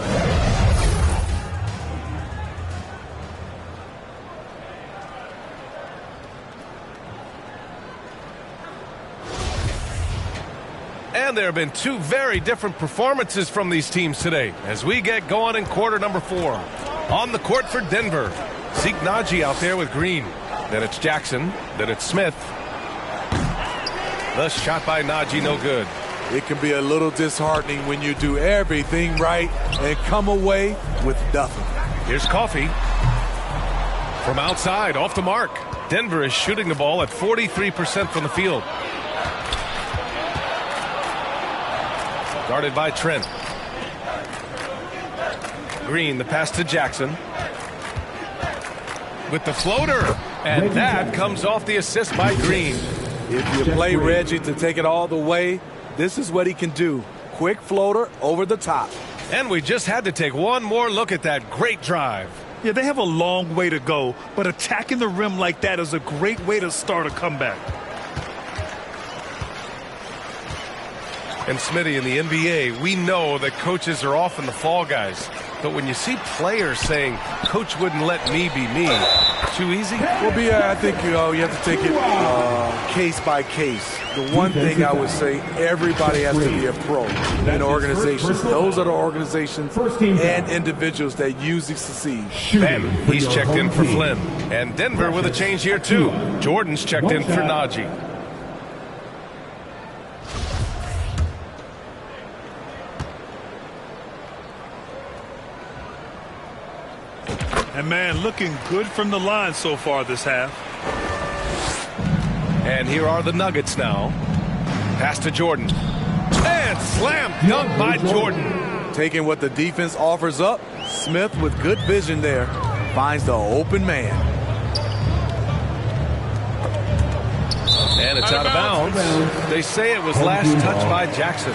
And there have been 2 very different performances from these teams today as we get going in quarter number 4. On the court for Denver, Zeke Naji out there with Green. Then it's Jackson. Then it's Smith. The shot by Naji, no good. It can be a little disheartening when you do everything right and come away with nothing. Here's Coffey. From outside, off the mark. Denver is shooting the ball at 43% from the field. Guarded by Trent. Green, the pass to Jackson. With the floater. And that comes off the assist by Green. If you play Reggie to take it all the way, this is what he can do. Quick floater over the top. And we just had to take one more look at that great drive. Yeah, they have a long way to go, but attacking the rim like that is a great way to start a comeback. And Smitty, in the NBA, we know that coaches are often the fall guys. But when you see players saying, Coach wouldn't let me be me, too easy? Well, I think you have to take it case by case. The one thing I would say, everybody has to be a pro in organizations. Those are the organizations and individuals that usually succeed. Ben, he's checked in for Flynn. And Denver with a change here, too. Jordan's checked in for Naji. And, man, looking good from the line so far this half. And here are the Nuggets now. Pass to Jordan. And slam dunk by Jordan. Taking what the defense offers up, Smith with good vision there finds the open man. And it's out of bounds. They say it was last touched by Jackson.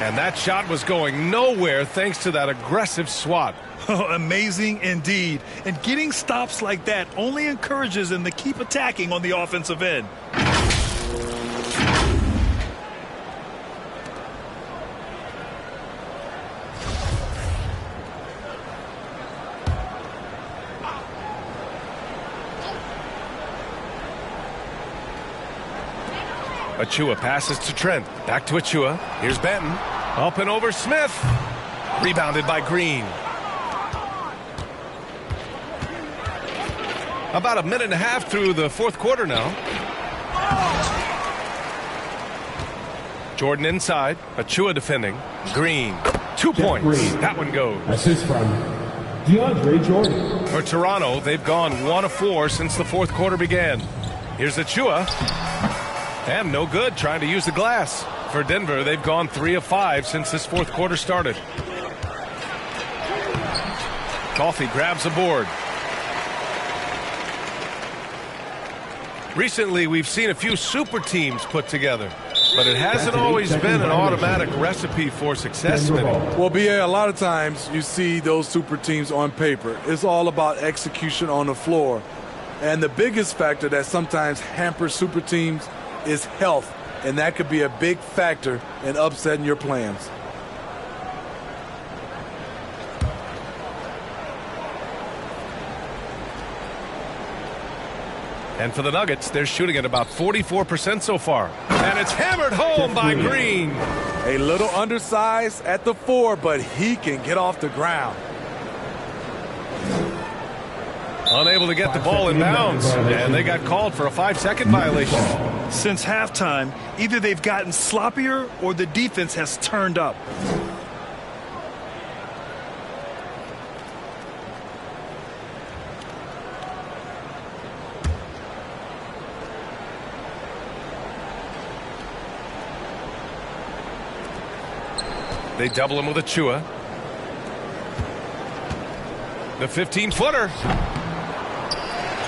And that shot was going nowhere thanks to that aggressive swat. Amazing indeed. And getting stops like that only encourages them to keep attacking on the offensive end. Achua passes to Trent. Back to Achua. Here's Benton. Up and over Smith. Rebounded by Green. About a minute and a half through the fourth quarter now. Jordan inside. Achua defending. Green. 2 points. Green. That one goes. Assist from DeAndre Jordan. For Toronto, they've gone 1 of 4 since the fourth quarter began. Here's Achua. And no good trying to use the glass. For Denver, they've gone 3 of 5 since this fourth quarter started. Coffey grabs a board. Recently, we've seen a few super teams put together, but it hasn't always been an automatic recipe for success. Well, BA, a lot of times you see those super teams on paper. It's all about execution on the floor. And the biggest factor that sometimes hampers super teams is health, and that could be a big factor in upsetting your plans. And for the Nuggets, they're shooting at about 44% so far. And it's hammered home by Green. A little undersized at the 4, but he can get off the ground. Unable to get the ball in bounds, and they got called for a 5-second violation. Since halftime, either they've gotten sloppier or the defense has turned up. They double him with Achua. The 15-footer.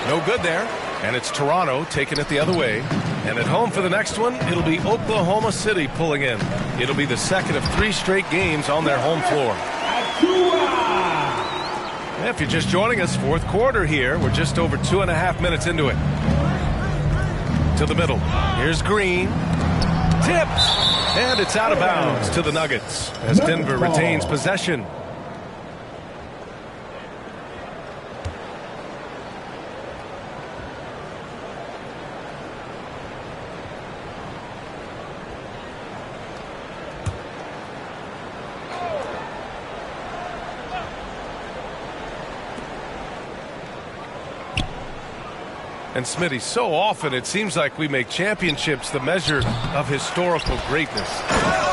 No good there. And it's Toronto taking it the other way. And at home for the next one, it'll be Oklahoma City pulling in. It'll be the second of 3 straight games on their home floor. If you're just joining us, fourth quarter here. We're just over 2.5 minutes into it. To the middle. Here's Green. Tipped. And it's out of bounds to the Nuggets as Denver retains possession. And Smitty, so often it seems like we make championships the measure of historical greatness.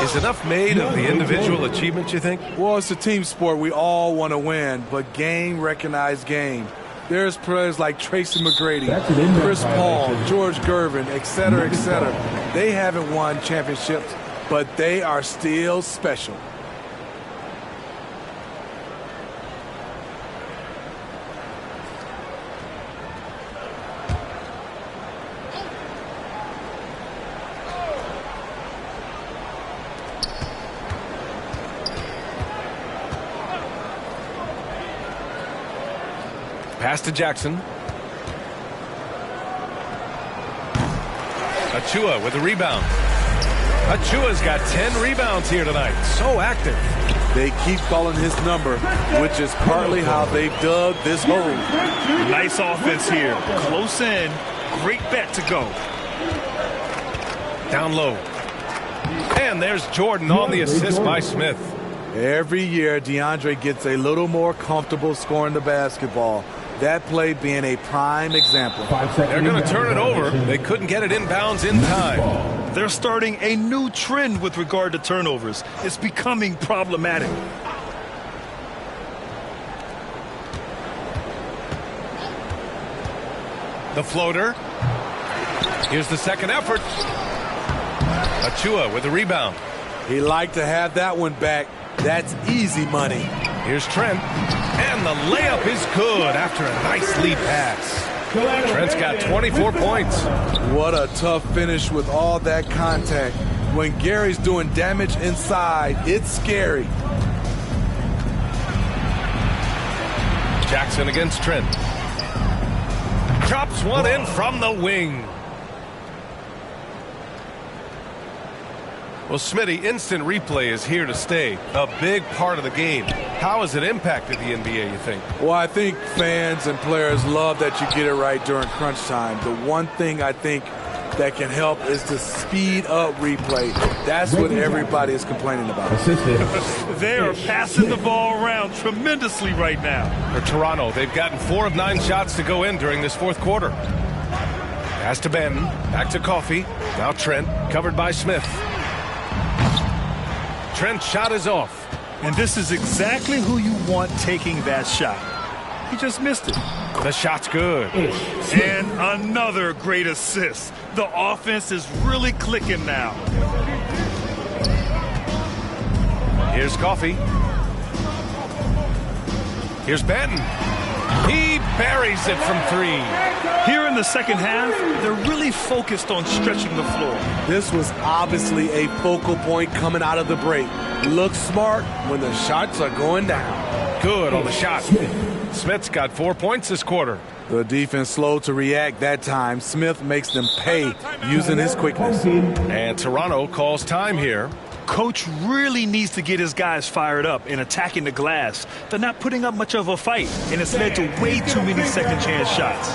Is enough made of the individual achievement, you think? Well, it's a team sport. We all want to win, but game recognized game. There's players like Tracy McGrady, Chris Paul, George Gervin, et cetera, et cetera. They haven't won championships, but they are still special. Pass to Jackson. Achua with the rebound. Achua's got 10 rebounds here tonight. So active. They keep calling his number, which is partly how they've dug this hole. Nice offense here. Close in. Great bet to go. Down low. And there's Jordan on the assist by Smith. Every year, DeAndre gets a little more comfortable scoring the basketball. That play being a prime example. They're going to turn it over. They couldn't get it inbounds in time. They're starting a new trend with regard to turnovers. It's becoming problematic. The floater. Here's the second effort. Achua with the rebound. He liked to have that one back. That's easy money. Here's Trent. And the layup is good after a nice lead pass. Trent's got 24 points. What a tough finish with all that contact. When Gary's doing damage inside, it's scary. Jackson against Trent. Chops one in from the wing. Well, Smitty, instant replay is here to stay. A big part of the game. How has it impacted the NBA, you think? Well, I think fans and players love that you get it right during crunch time. The one thing I think that can help is the speed up replay. That's what everybody is complaining about. They are passing the ball around tremendously right now. For Toronto, they've gotten 4 of 9 shots to go in during this fourth quarter. Pass to Benton, back to Coffey. Now Trent, covered by Smith. Trent's shot is off. And this is exactly who you want taking that shot. He just missed it. The shot's good. And another great assist. The offense is really clicking now. Here's Coffey. Here's Benton. He buries it from 3. Here in the second half, they're really focused on stretching the floor. This was obviously a focal point coming out of the break. Look smart when the shots are going down. Good on the shot. Smith's got 4 points this quarter. The defense slow to react that time. Smith makes them pay using his quickness. And Toronto calls time here. Coach really needs to get his guys fired up and attacking the glass. They're not putting up much of a fight, and it's led to way too many second chance shots.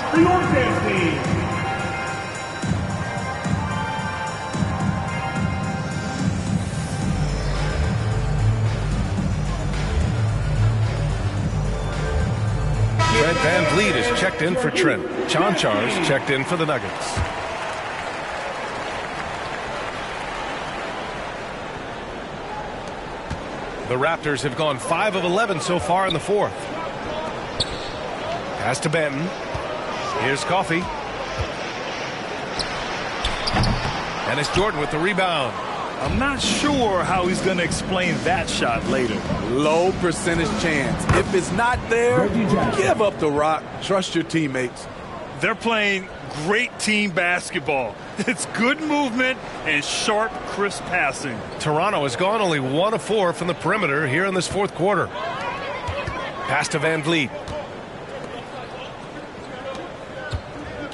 Fred VanVleet is checked in for Trent. Chanchar's checked in for the Nuggets. The Raptors have gone 5 of 11 so far in the fourth. Pass to Benton. Here's Coffey. And it's Jordan with the rebound. I'm not sure how he's going to explain that shot later. Low percentage chance. If it's not there, give up the rock. Trust your teammates. They're playing great team basketball. It's good movement and sharp, crisp passing. Toronto has gone only 1 of 4 from the perimeter here in this fourth quarter. Pass to VanVleet.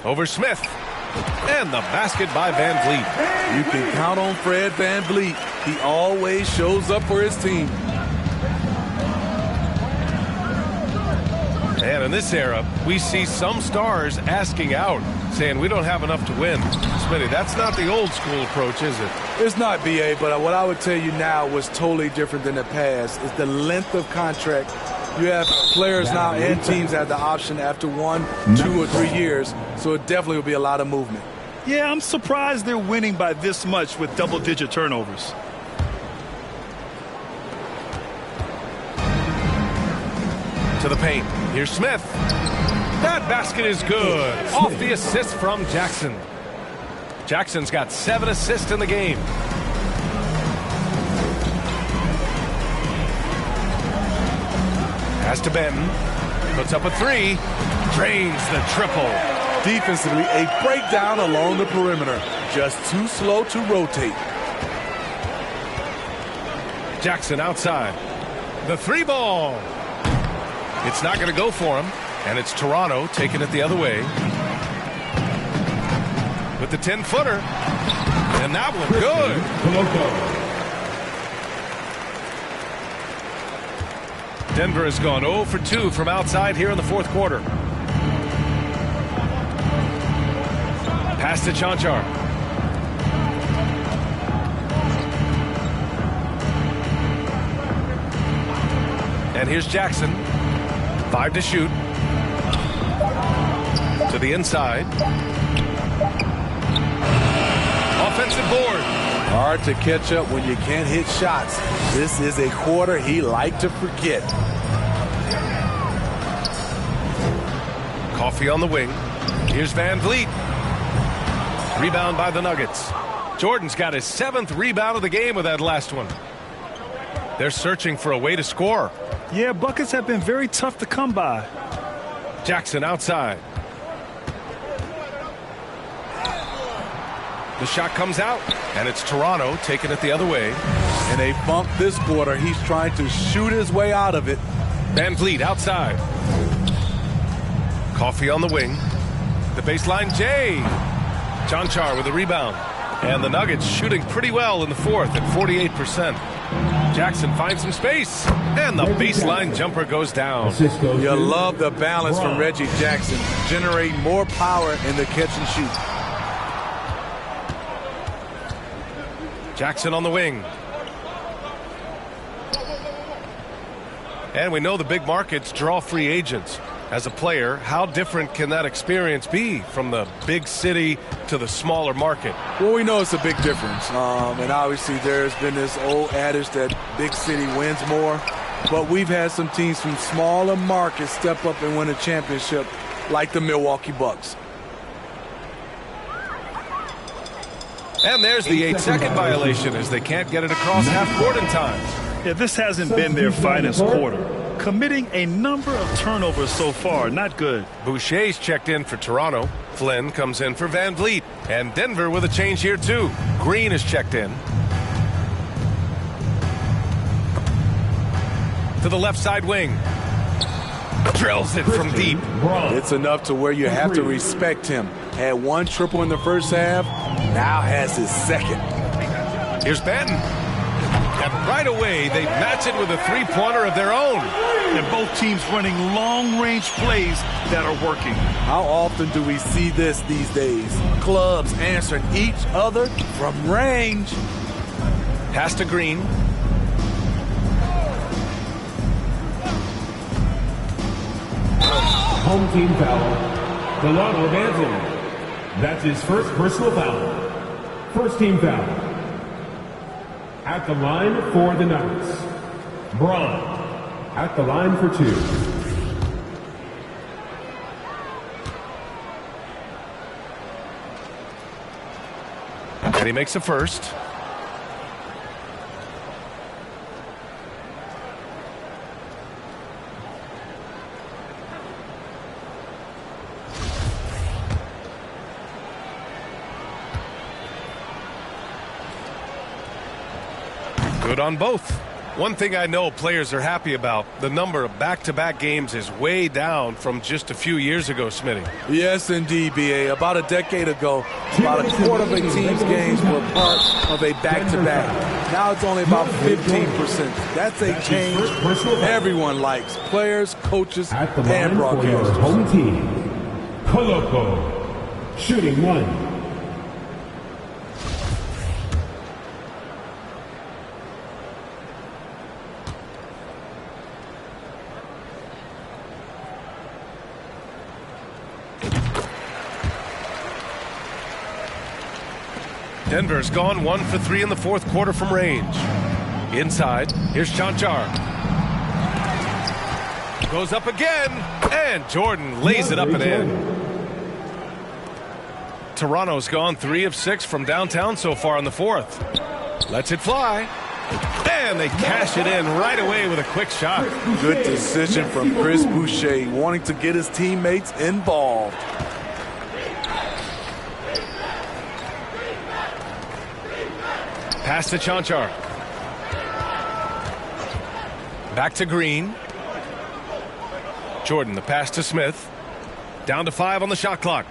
Over Smith. And the basket by VanVleet. You can count on Fred VanVleet. He always shows up for his team. And in this era, we see some stars asking out, saying we don't have enough to win. Smitty, that's not the old school approach, is it? It's not, BA, but what I would tell you now was totally different than the past. It's the length of contract. You have players now and teams have the option after 1, 2, or 3 years, so it definitely will be a lot of movement. Yeah, I'm surprised they're winning by this much with double-digit turnovers. To the paint. Here's Smith. That basket is good. Off the assist from Jackson. Jackson's got 7 assists in the game. Pass to Benton. Puts up a 3. Drains the triple. Defensively, a breakdown along the perimeter. Just too slow to rotate. Jackson outside. The 3 ball. It's not going to go for him. And it's Toronto taking it the other way. With the 10-footer. And that one good. Denver has gone 0 for 2 from outside here in the fourth quarter. Pass to Chanchar. And here's Jackson. 5 to shoot. To the inside. Offensive board. Hard to catch up when you can't hit shots. This is a quarter he liked to forget. Coffey on the wing. Here's VanVleet. Rebound by the Nuggets. Jordan's got his 7th rebound of the game with that last one. They're searching for a way to score. Yeah, buckets have been very tough to come by. Jackson outside. The shot comes out, and it's Toronto taking it the other way. In a bump this quarter, he's trying to shoot his way out of it. VanVleet outside. Coffey on the wing. The baseline, Jay. Chanchar with a rebound. And the Nuggets shooting pretty well in the fourth at 48%. Jackson finds some space. And the baseline jumper goes down. You love the balance from Reggie Jackson. Generating more power in the catch and shoot. Jackson on the wing. And we know the big markets draw free agents. As a player, how different can that experience be from the big city to the smaller market? Well, we know it's a big difference. And obviously there's been this old adage that big city wins more. But we've had some teams from smaller markets step up and win a championship, like the Milwaukee Bucks. And there's the 8-second violation as they can't get it across half court in time. Yeah, this hasn't been their finest quarter. Committing a number of turnovers so far, not good. Boucher's checked in for Toronto. Flynn comes in for Van Vliet. And Denver with a change here too. Green is checked in. To the left side wing. Drills it from deep. It's enough to where you have to respect him. Had one triple in the first half, now has his second. Here's Benton. And right away, they match it with a three-pointer of their own. And both teams running long-range plays that are working. How often do we see this these days? Clubs answering each other from range. Pass to Green. Home team foul. Delano Banton. That's his first personal foul. First team foul. At the line for the Nuggets. Braun. At the line for 2. And he makes a first. Good on both. One thing I know players are happy about, the number of back-to-back games is way down from just a few years ago, Smitty. Yes, indeed, B.A. About a decade ago, about a quarter of a team's games were part of a back-to-back. Now it's only about 15%. That's a change everyone likes. Players, coaches, and broadcasters. Home team. Koloko. Shooting 1. Denver's gone 1 for 3 in the fourth quarter from range. Inside, here's Chanchar. Goes up again, and Jordan lays it up and in. Toronto's gone 3 of 6 from downtown so far in the fourth. Lets it fly, and they cash it in right away with a quick shot. Good decision from Chris Boucher, wanting to get his teammates involved. Pass to Chanchar. Back to Green. Jordan, the pass to Smith. Down to 5 on the shot clock.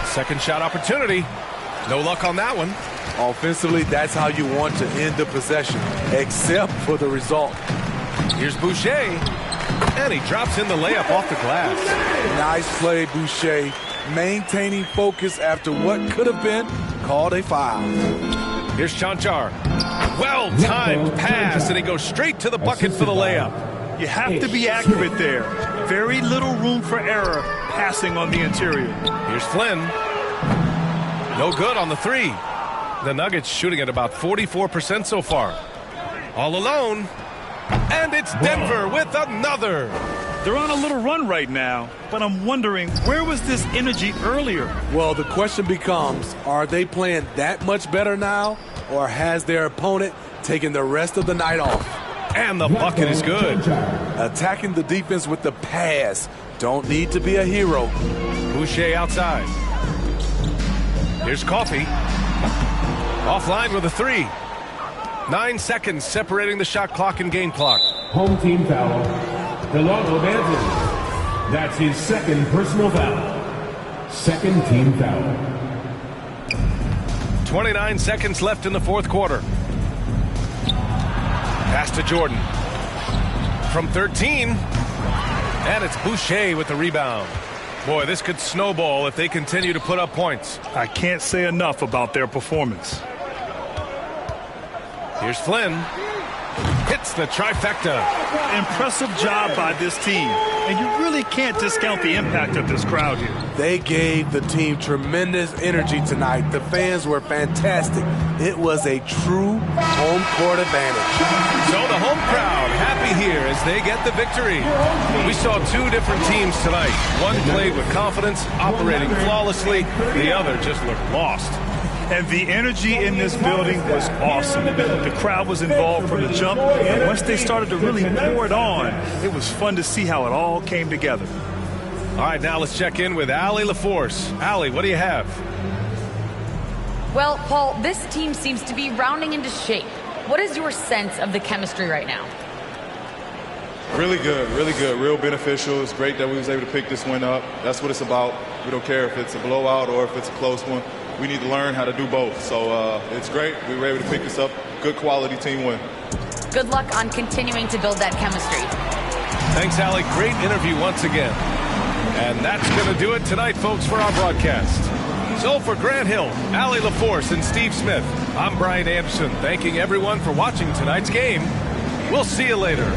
Second shot opportunity. No luck on that one. Offensively, that's how you want to end the possession, except for the result. Here's Boucher. And he drops in the layup off the glass. Nice play, Boucher. Maintaining focus after what could have been called a foul. Here's Chanchar. Well-timed pass, and he goes straight to the bucket for the layup. You have to be accurate there. Very little room for error passing on the interior. Here's Flynn. No good on the 3. The Nuggets shooting at about 44% so far. All alone. And it's Denver with another. They're on a little run right now, but I'm wondering, where was this energy earlier? Well, the question becomes, are they playing that much better now, or has their opponent taken the rest of the night off? And the bucket is good. Attacking the defense with the pass. Don't need to be a hero. Boucher outside. Here's Coffey. Offline with a 3. 9 seconds separating the shot clock and game clock. Home team foul. Delano Banton. That's his second personal foul. Second team foul. 29 seconds left in the fourth quarter. Pass to Jordan. From 13. And it's Boucher with the rebound. Boy, this could snowball if they continue to put up points. I can't say enough about their performance. Here's Flynn. Hits the trifecta. Impressive job by this team. And you really can't discount the impact of this crowd here. They gave the team tremendous energy tonight. The fans were fantastic. It was a true home court advantage. So the home crowd happy here as they get the victory. We saw two different teams tonight. One played with confidence, operating flawlessly. The other just looked lost. And the energy in this building was awesome. The crowd was involved from the jump, and once they started to really pour it on, it was fun to see how it all came together. All right, now let's check in with Allie LaForce. Allie, what do you have? Well, Paul, this team seems to be rounding into shape. What is your sense of the chemistry right now? Really good, real beneficial. It's great that we was able to pick this one up. That's what it's about. We don't care if it's a blowout or if it's a close one. We need to learn how to do both. So it's great. We were able to pick this up. Good quality team win. Good luck on continuing to build that chemistry. Thanks, Allie. Great interview once again. And that's going to do it tonight, folks, for our broadcast. So for Grant Hill, Allie LaForce, and Steve Smith, I'm Brian Anderson, thanking everyone for watching tonight's game. We'll see you later.